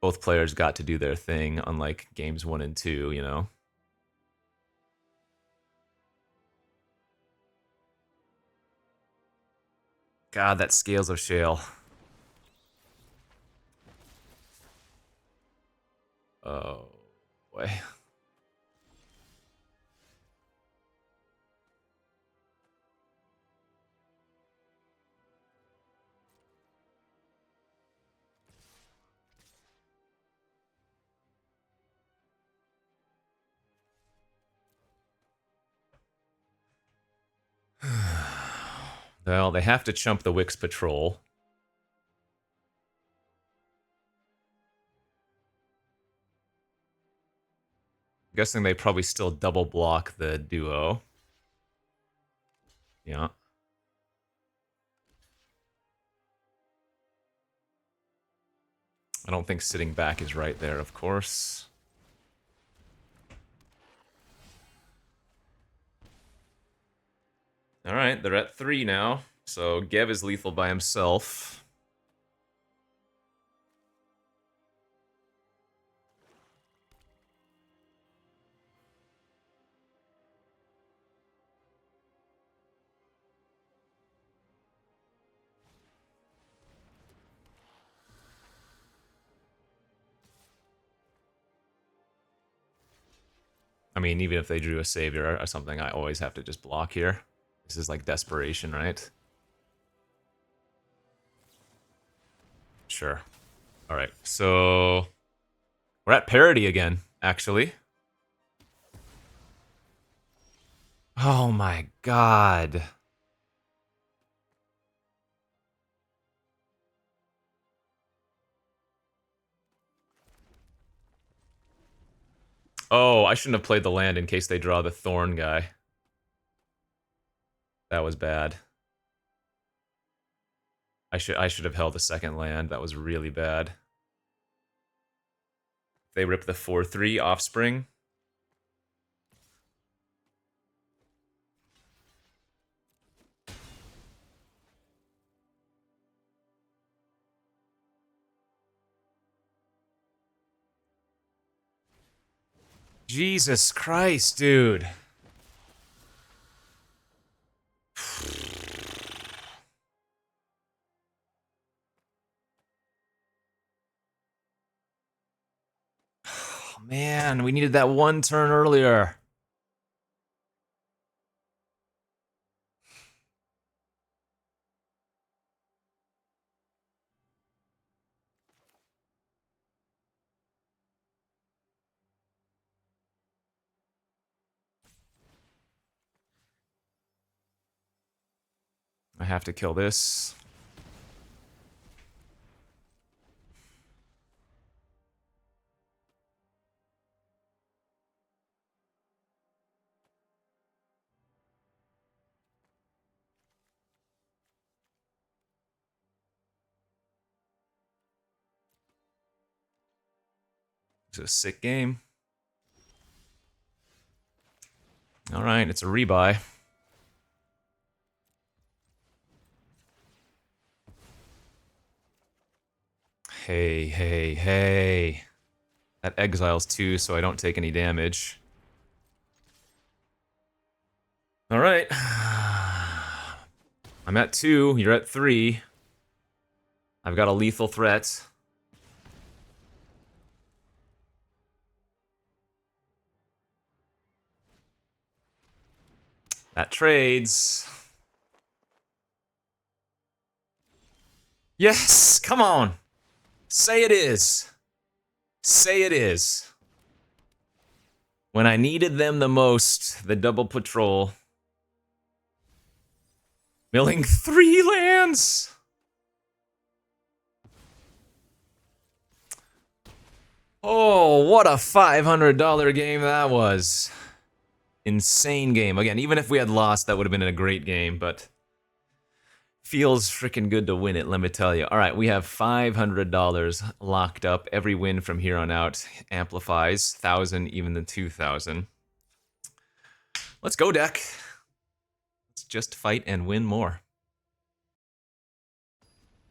both players got to do their thing, unlike games 1 and 2, you know? God, that Scales of Shale. Oh, boy. Well, they have to chump the Wix Patrol. I'm guessing they probably still double block the duo. Yeah. I don't think sitting back is right there, of course. Alright, they're at 3 now. So Gev is lethal by himself. I mean, even if they drew a savior or something, I always have to just block here. This is like desperation, right? Sure. Alright, so we're at parity again, actually. Oh my god. Oh, I shouldn't have played the land in case they draw the Thorn guy. That was bad. I should have held the second land. That was really bad. They rip the 4/3 Offspring. Jesus Christ, dude. Oh, man, we needed that one turn earlier. I have to kill this. to a sick game. All right, it's a rebuy. Hey, hey, hey. That exiles 2, so I don't take any damage. All right. I'm at 2, you're at 3. I've got a lethal threat. That trades. Yes, come on. Say it is. Say it is. When I needed them the most, the double patrol. Milling 3 lands. Oh, what a $500 game that was. Insane game. Again, even if we had lost, that would have been a great game, but feels freaking good to win it, let me tell you. All right, we have $500 locked up. Every win from here on out amplifies. 1,000, even the 2,000. Let's go, deck. Let's just fight and win more.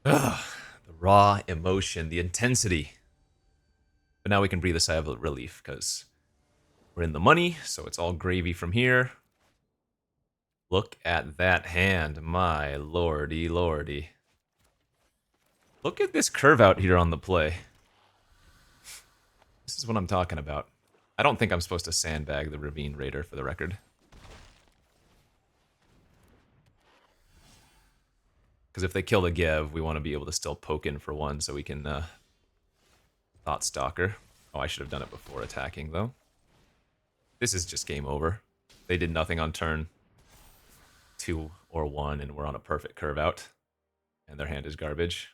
Ugh, the raw emotion, the intensity. But now we can breathe a sigh of relief, because we're in the money, so it's all gravy from here. Look at that hand, my lordy lordy. Look at this curve out here on the play. This is what I'm talking about. I don't think I'm supposed to sandbag the Ravine Raider, for the record. Because if they kill the GEV, we want to be able to still poke in for 1 so we can Thought Stalker. Oh, I should have done it before attacking, though. This is just game over. They did nothing on turn 2 or 1, and we're on a perfect curve out. And their hand is garbage.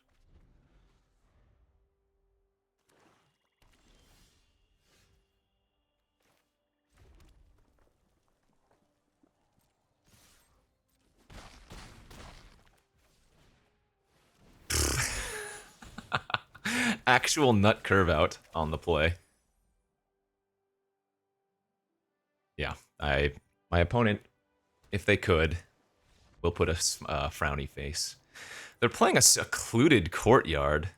Actual nut curve out on the play. Yeah, my opponent, if they could, will put a frowny face. They're playing a secluded courtyard.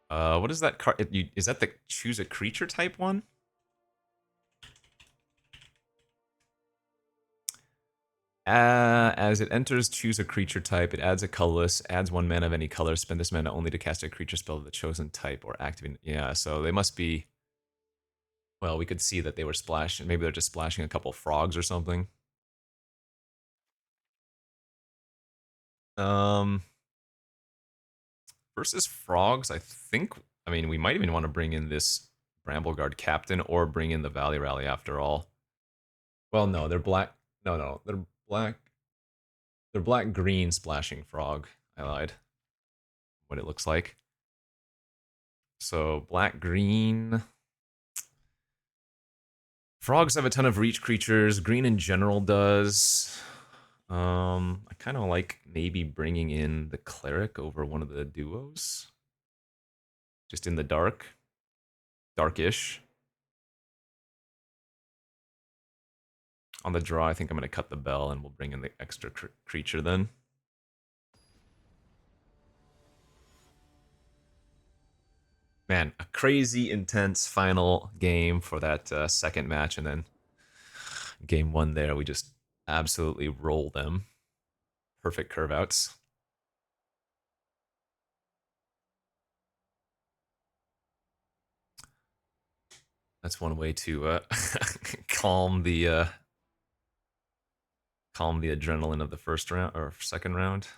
What is that card? Is that the choose a creature type one? As it enters, choose a creature type. It adds a colorless, adds 1 mana of any color. Spend this mana only to cast a creature spell of the chosen type or activate. Yeah, so they must be. Well, we could see that they were splashing. Maybe they're just splashing a couple frogs or something. Versus frogs, I think. I mean, we might even want to bring in this Brambleguard Captain or bring in the Valley Rally after all. Well, no, they're black. No, they're black. They're black-green splashing frog. I lied. What it looks like. So black-green. Frogs have a ton of reach creatures. Green in general does. I kind of like maybe bringing in the Cleric over one of the duos. Just in the dark. Darkish. On the draw, I think I'm going to cut the bell and we'll bring in the extra creature then. Man, a crazy intense final game for that second match, and then game 1 there, we just absolutely roll them. Perfect curve outs. That's one way to calm the adrenaline of the first round or second round.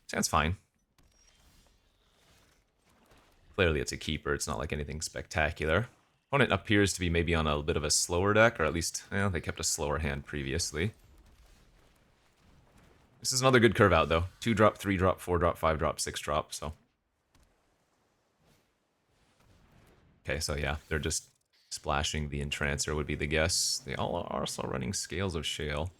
Sounds fine. Clearly it's a keeper, it's not like anything spectacular. Opponent appears to be maybe on a bit of a slower deck, or at least, well, they kept a slower hand previously. This is another good curve out, though. 2-drop, 3-drop, 4-drop, 5-drop, 6-drop, so. Okay, so yeah, they're just splashing the Entrancer would be the guess. They all are also running Scales of Shale.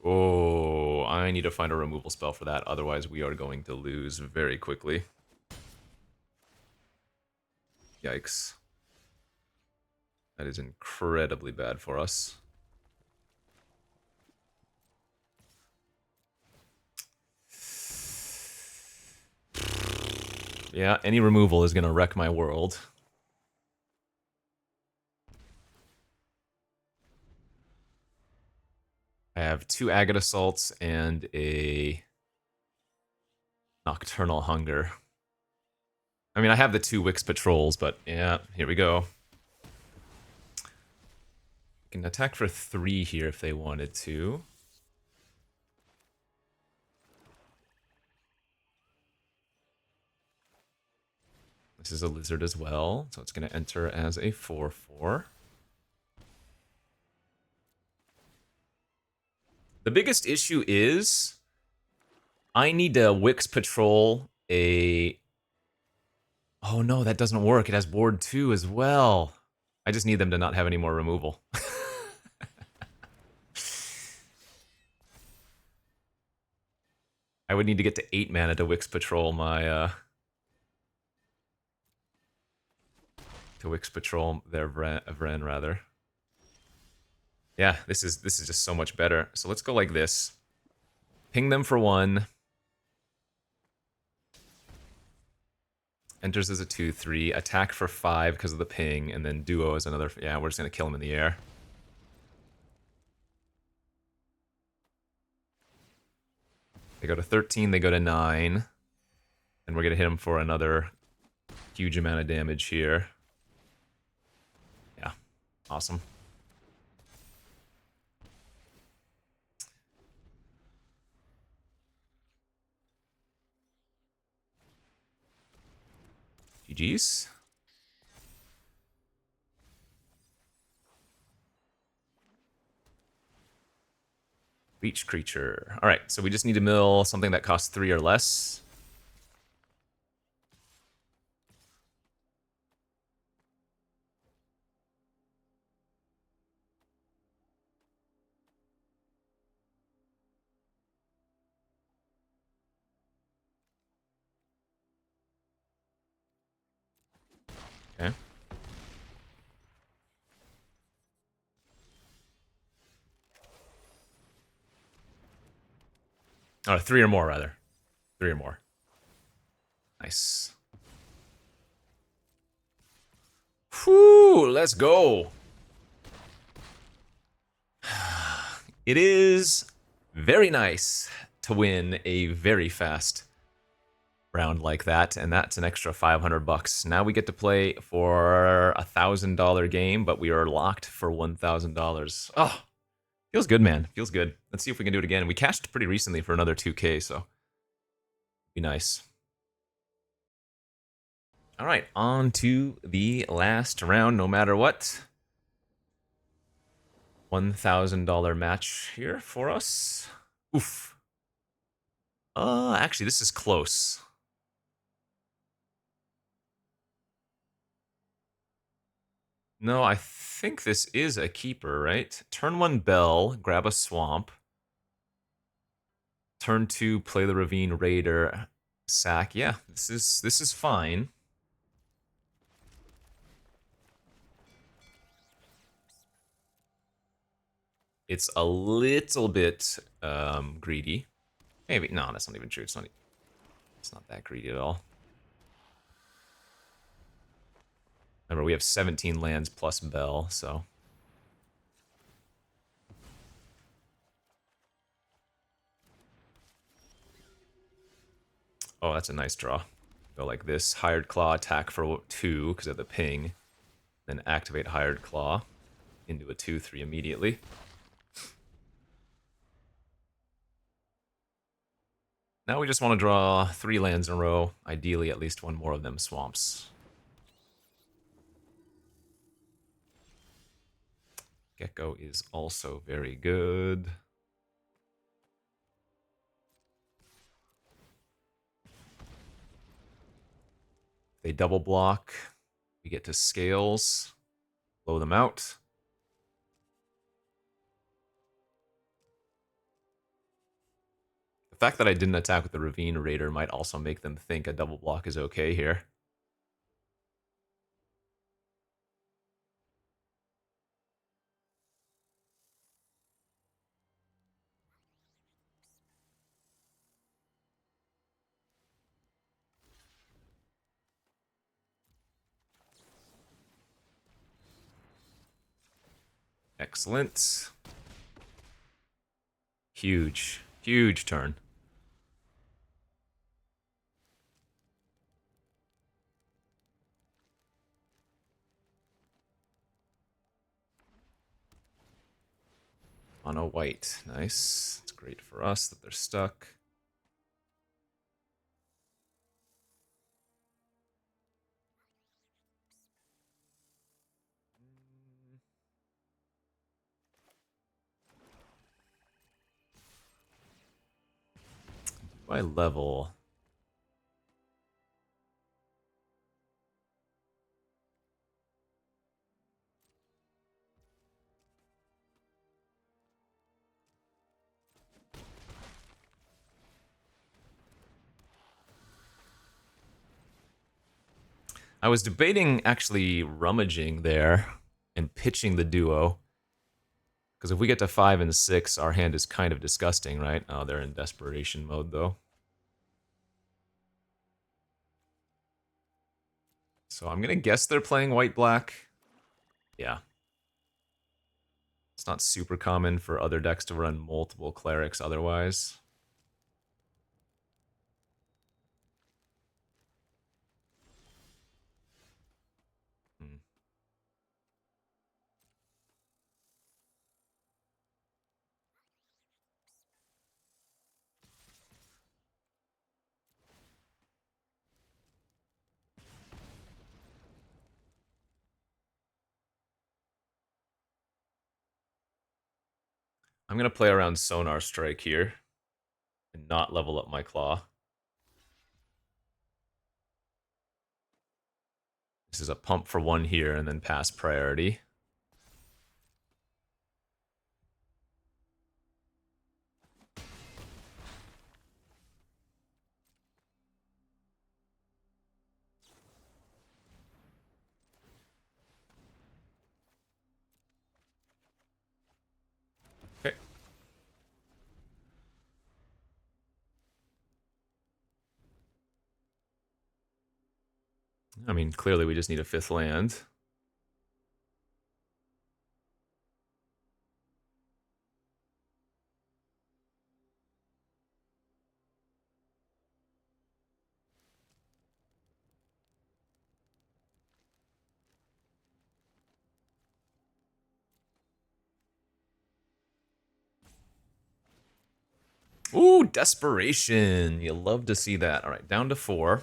Oh, I need to find a removal spell for that. Otherwise, we are going to lose very quickly. Yikes. That is incredibly bad for us. Yeah, any removal is going to wreck my world. I have 2 Agate Assaults and a Nocturnal Hunger. I mean, I have the 2 Wix Patrols, but yeah, here we go. We can attack for 3 here if they wanted to. This is a lizard as well, so it's going to enter as a 4/4. The biggest issue is I need to Wix Patrol a... Oh no, that doesn't work. It has Ward 2 as well. I just need them to not have any more removal. I would need to get to 8 mana to Wix Patrol my... to Wix Patrol their Vren, rather. Yeah, this is just so much better. So let's go like this. Ping them for 1. Enters as a 2/3. Attack for 5 because of the ping, and then duo as another... Yeah, we're just going to kill him in the air. They go to 13, they go to 9. And we're going to hit him for another huge amount of damage here. Yeah, awesome. GG's. Leech creature. Alright, so we just need to mill something that costs 3 or less. Okay. Oh, 3 or more, rather. 3 or more. Nice. Whew, let's go. It is very nice to win a very fast round like that, and that's an extra $500. Now we get to play for a $1,000 game, but we are locked for $1,000. Oh, feels good, man. Feels good. Let's see if we can do it again. We cashed pretty recently for another 2K, so be nice. All right, on to the last round, no matter what. $1,000 match here for us. Oof. Actually, this is close. No, I think this is a keeper, right? Turn 1 Bell, grab a Swamp. Turn 2, play the Ravine Raider, sack. Yeah, this is fine. It's a little bit greedy. Maybe no, that's not even true. It's not that greedy at all. Remember, we have 17 lands plus Bell, so. Oh, that's a nice draw. Go like this. Hired Claw, attack for 2 because of the ping. Then activate Hired Claw into a 2/3 immediately. Now we just want to draw 3 lands in a row. Ideally, at least 1 more of them swamps. Gecko is also very good. They double block. We get to scales. Blow them out. fact that I didn't attack with the Ravine Raider might also make them think a double block is okay here. Excellent. Huge, huge turn. Mono white. Nice. It's great for us that they're stuck. By level. I was debating actually rummaging there and pitching the duo. Because if we get to 5 and 6, our hand is kind of disgusting, right? Oh, they're in desperation mode, though. So I'm going to guess they're playing white-black. Yeah. It's not super common for other decks to run multiple clerics otherwise. I'm going to play around Sonar Strike here and not level up my claw. This is a pump for 1 here and then pass priority. Okay. I mean, clearly we just need a 5th land. Ooh, desperation. You love to see that. All right, down to 4.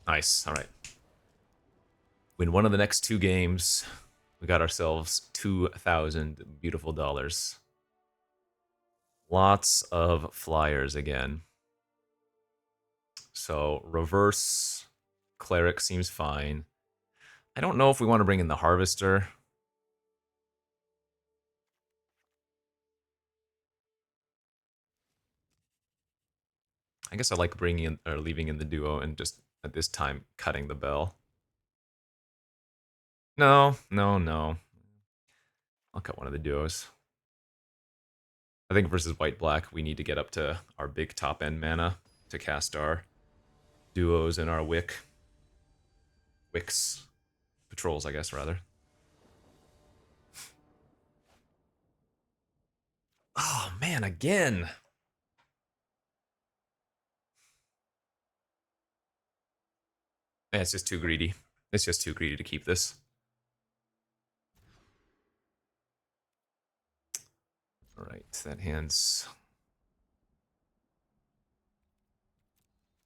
Nice. All right. Win one of the next 2 games. We got ourselves 2,000 beautiful dollars. Lots of flyers again. So reverse cleric seems fine. I don't know if we want to bring in the harvester. I guess I like bringing in or leaving in the duo and just at this time cutting the bell. No. I'll cut one of the duos. I think versus white-black, we need to get up to our big top-end mana to cast our duos and our wicks. Patrols, I guess, rather. Oh, man, again. Yeah, it's just too greedy. It's just too greedy to keep this. Alright, that hand's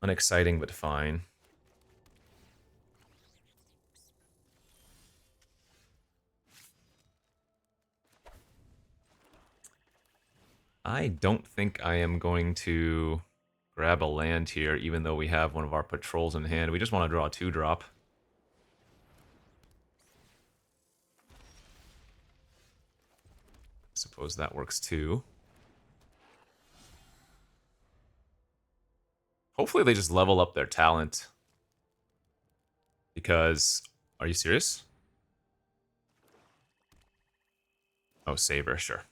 unexciting, but fine. I don't think I am going to grab a land here, even though we have one of our patrols in hand. We just want to draw a 2-drop. suppose that works too. Hopefully they just level up their talent. Because, are you serious? Oh, Saber, sure.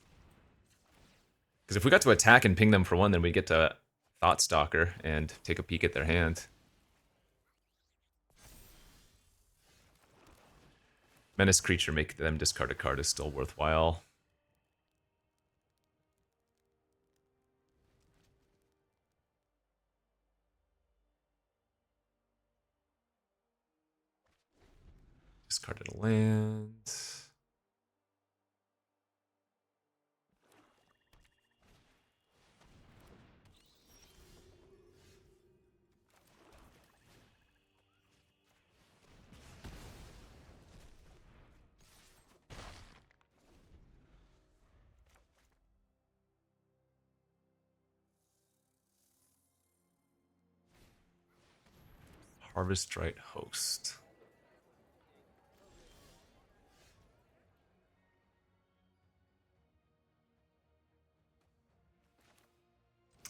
Because if we got to attack and ping them for one, then we get to Thought Stalker and take a peek at their hand. Menace creature, make them discard a card is still worthwhile. Discarded a land. Harvestrite Host.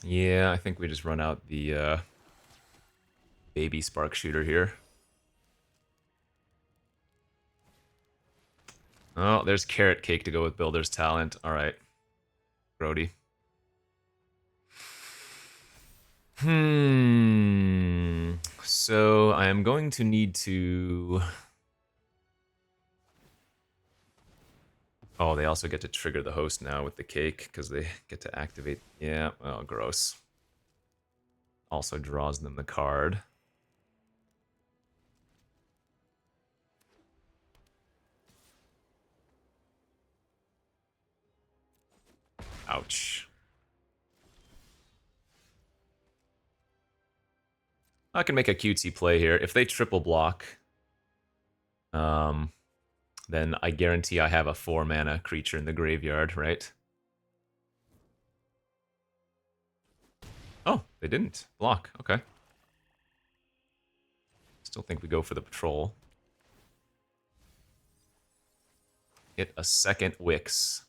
Yeah, I think we just run out the baby Spark Shooter here. Oh, there's Carrot Cake to go with Builder's Talent. All right, Grody. So I am going to need to... Oh, they also get to trigger the host now with the cake because they get to activate. Yeah, oh, gross. Also draws them the card. Ouch. I can make a cutesy play here. If they triple block, then I guarantee I have a 4-mana creature in the graveyard, right? Oh, they didn't block. Okay. Still think we go for the patrol. Hit a second Wix.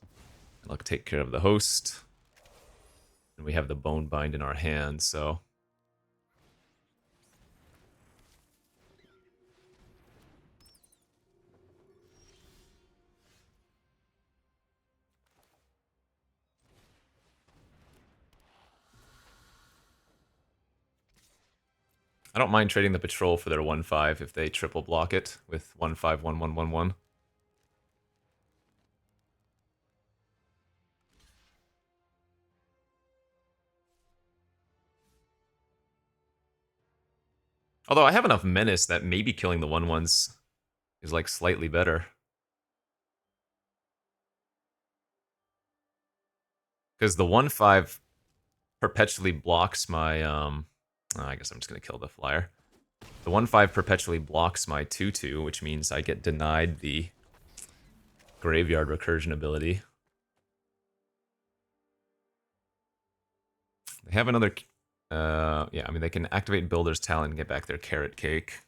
And I'll take care of the host. And we have the Bone Bind in our hand, so... I don't mind trading the patrol for their 1/5 if they triple block it with 1/5, 1/1, 1/1. Although I have enough menace that maybe killing the 1/1s is like slightly better. Because the 1/5 perpetually blocks my I guess I'm just gonna kill the flyer. The 1/5 perpetually blocks my 2/2, which means I get denied the graveyard recursion ability. They have another... yeah, I mean, they can activate Builder's Talent and get back their Carrot Cake.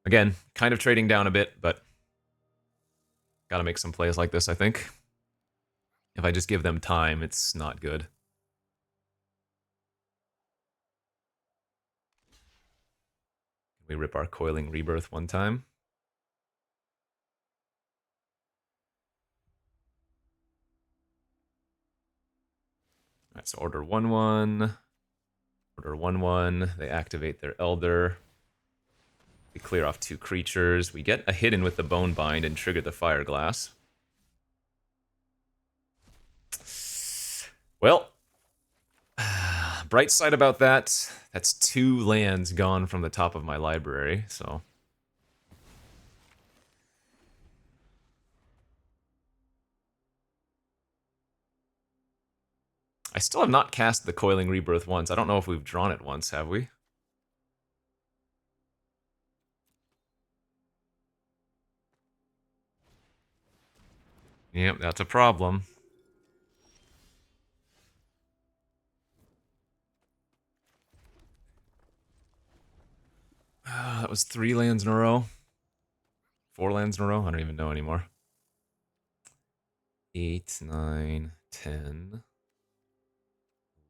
Again, kind of trading down a bit, but gotta make some plays like this, I think. If I just give them time, it's not good. We rip our Coiling Rebirth one time. Alright, so order 1/1. Order 1/1. They activate their Elder. We clear off 2 creatures. We get a hidden with the Bone Bind and trigger the Fire Glass. Well, bright side about that, that's 2 lands gone from the top of my library, so... I still have not cast the Coiling Rebirth once. I don't know if we've drawn it once, have we? Yep, that's a problem. that was 3 lands in a row. 4 lands in a row? I don't even know anymore. 8, 9, 10,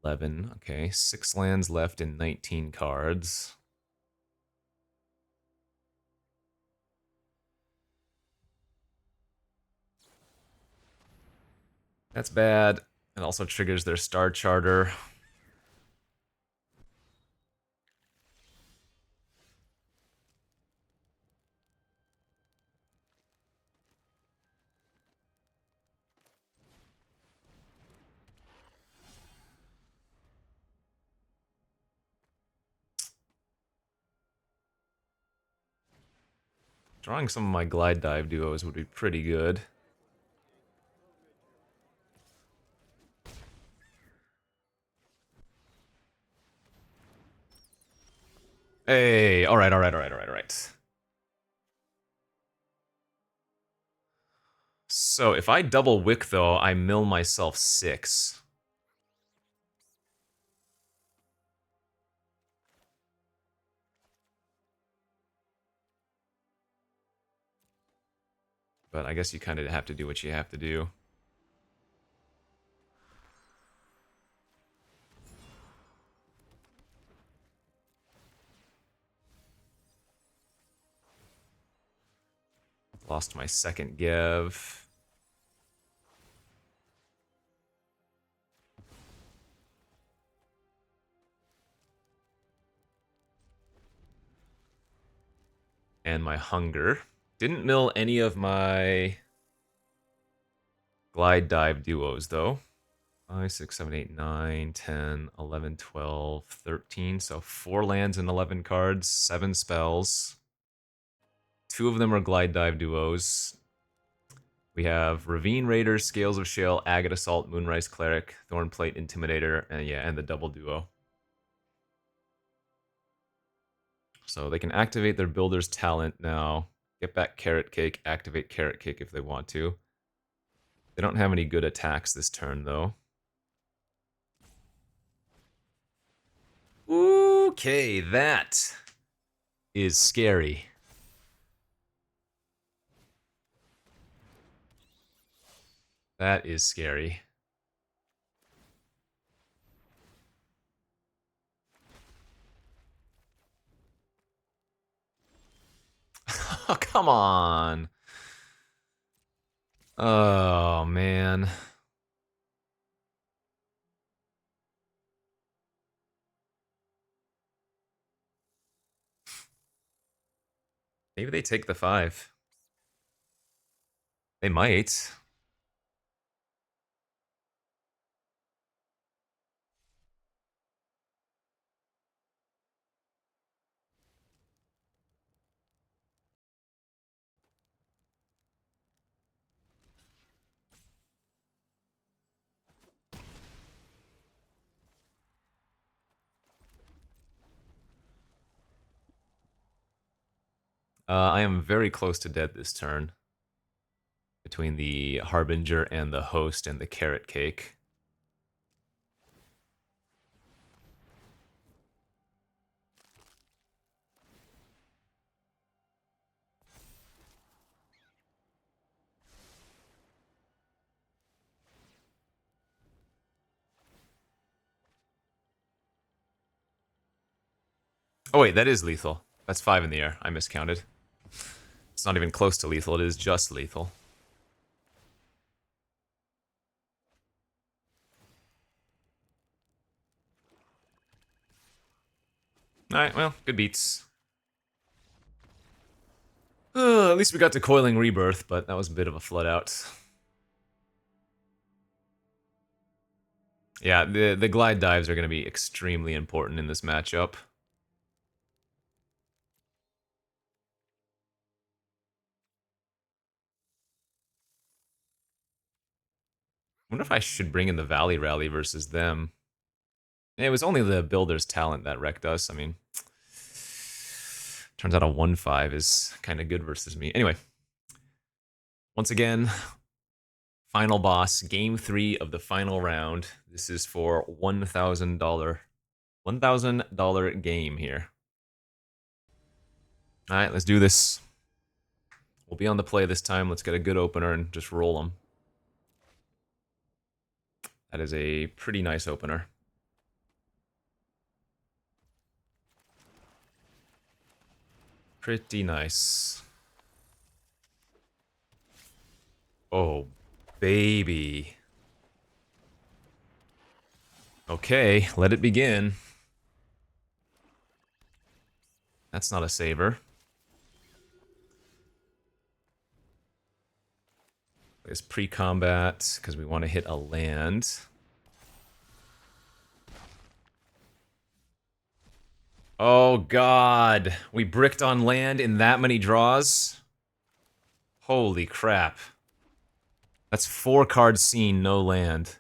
11. Okay, 6 lands left in 19 cards. That's bad. It also triggers their Star Charter. Drawing some of my Glide Dive duos would be pretty good. Hey, alright. So if I double Wick, though, I mill myself 6. But I guess you kind of have to do what you have to do. Lost my second GEV. And my hunger. Didn't mill any of my Glide Dive duos, though. 5, 6, 7, 8, 9, 10, 11, 12, 13. So 4 lands and 11 cards, 7 spells. 2 of them are Glide Dive duos. We have Ravine Raider, Scales of Shale, Agate Assault, Moonrise Cleric, Thornplate Intimidator, and the double duo. So they can activate their Builder's Talent now, get back Carrot Cake, activate Carrot Cake if they want to. They don't have any good attacks this turn, though. Okay, that is scary. That is scary. Oh, come on. Oh, man. Maybe they take the 5. They might. I am very close to dead this turn. Between the Harbinger and the Host and the Carrot Cake. Oh wait, that is lethal. That's 5 in the air. I miscounted. It's not even close to lethal. It is just lethal. Alright, well, good beats. At least we got to Coiling Rebirth, but that was a bit of a flood out. Yeah, the Glide Dives are going to be extremely important in this matchup. I wonder if I should bring in the Valley Rally versus them. It was only the Builder's Talent that wrecked us. I mean, turns out a 1-5 is kind of good versus me. Anyway, once again, final boss, game 3 of the final round. This is for $1,000 game here. All right, let's do this. We'll be on the play this time. Let's get a good opener and just roll them. That is a pretty nice opener. Pretty nice. Oh, baby. Okay, let it begin. That's not a saver. It's pre-combat, because we want to hit a land. Oh, God. We bricked on land in that many draws? Holy crap. That's 4 cards seen, no land.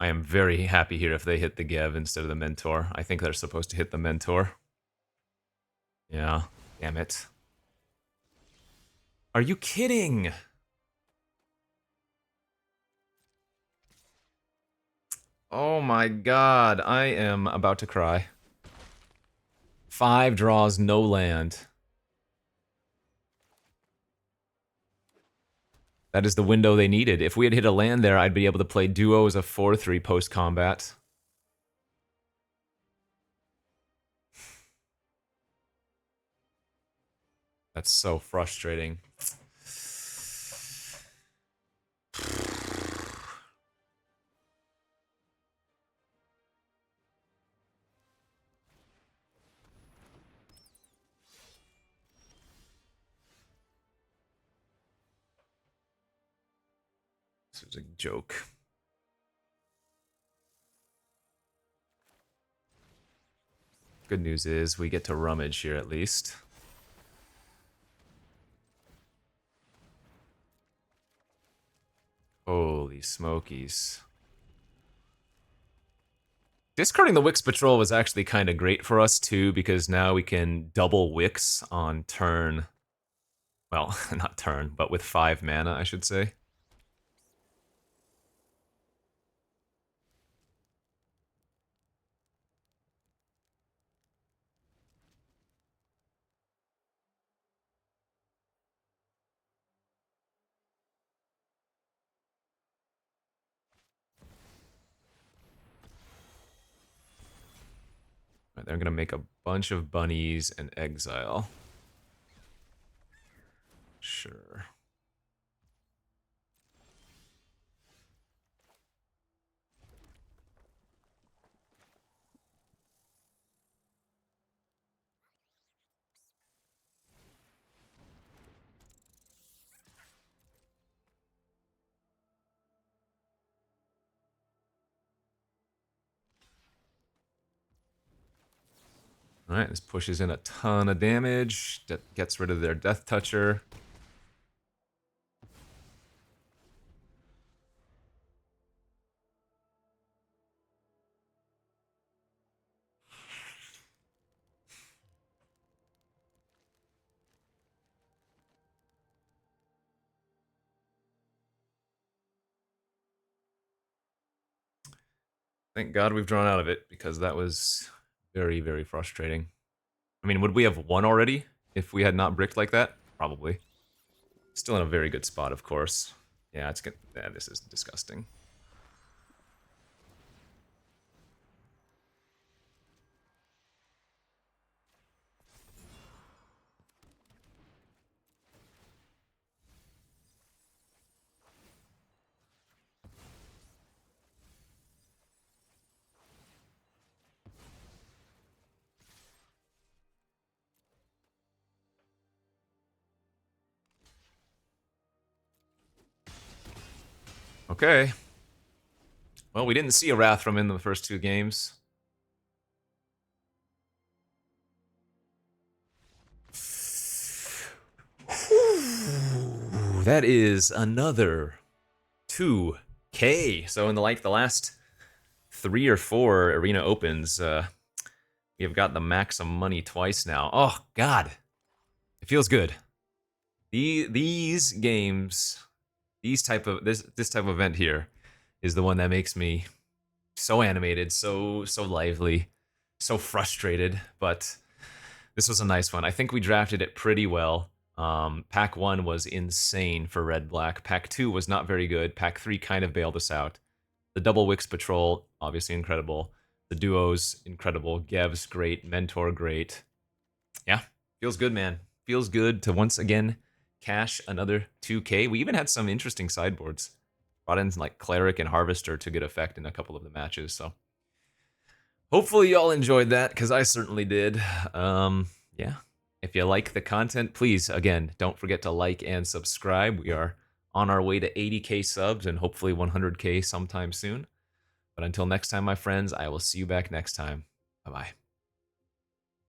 I am very happy here if they hit the GEV instead of the Mentor. I think they're supposed to hit the Mentor. Yeah, damn it. Are you kidding? Oh my god, I am about to cry. 5 draws, no land. That is the window they needed. If we had hit a land there, I'd be able to play Duo as a 4-3 post-combat. That's so frustrating. This was a joke. Good news is we get to rummage here at least. Holy smokies. Discarding the Wix Patrol was actually kind of great for us too, because now we can double Wix on turn. Well, not turn, but with 5 mana, I should say. Right, they're gonna make a bunch of bunnies and exile. Sure. Alright, this pushes in a ton of damage. That gets rid of their Death Toucher. Thank God we've drawn out of it, because that was very, very frustrating. I mean, would we have won already if we had not bricked like that? Probably. Still in a very good spot, of course. Yeah, it's good. Yeah, this is disgusting. Okay. Well, we didn't see a Wrath from in the first 2 games. That is another 2K. So in the last 3 or 4 arena opens, we have got the max of money twice now. Oh God, it feels good. These games this type of event here is the one that makes me so animated, so lively, so frustrated. But this was a nice one. I think we drafted it pretty well. Pack 1 was insane for red black. Pack 2 was not very good. Pack 3 kind of bailed us out. The double Wix Patrol, obviously incredible. The duos, incredible. Gev's great. Mentor, great. Yeah, feels good, man. Feels good to once again cash another 2K. We even had some interesting sideboards. Brought in like Cleric and Harvester to good effect in a couple of the matches. So hopefully y'all enjoyed that, because I certainly did. Yeah. If you like the content, please, again, don't forget to like and subscribe. We are on our way to 80K subs and hopefully 100K sometime soon. But until next time, my friends, I will see you back next time. Bye-bye.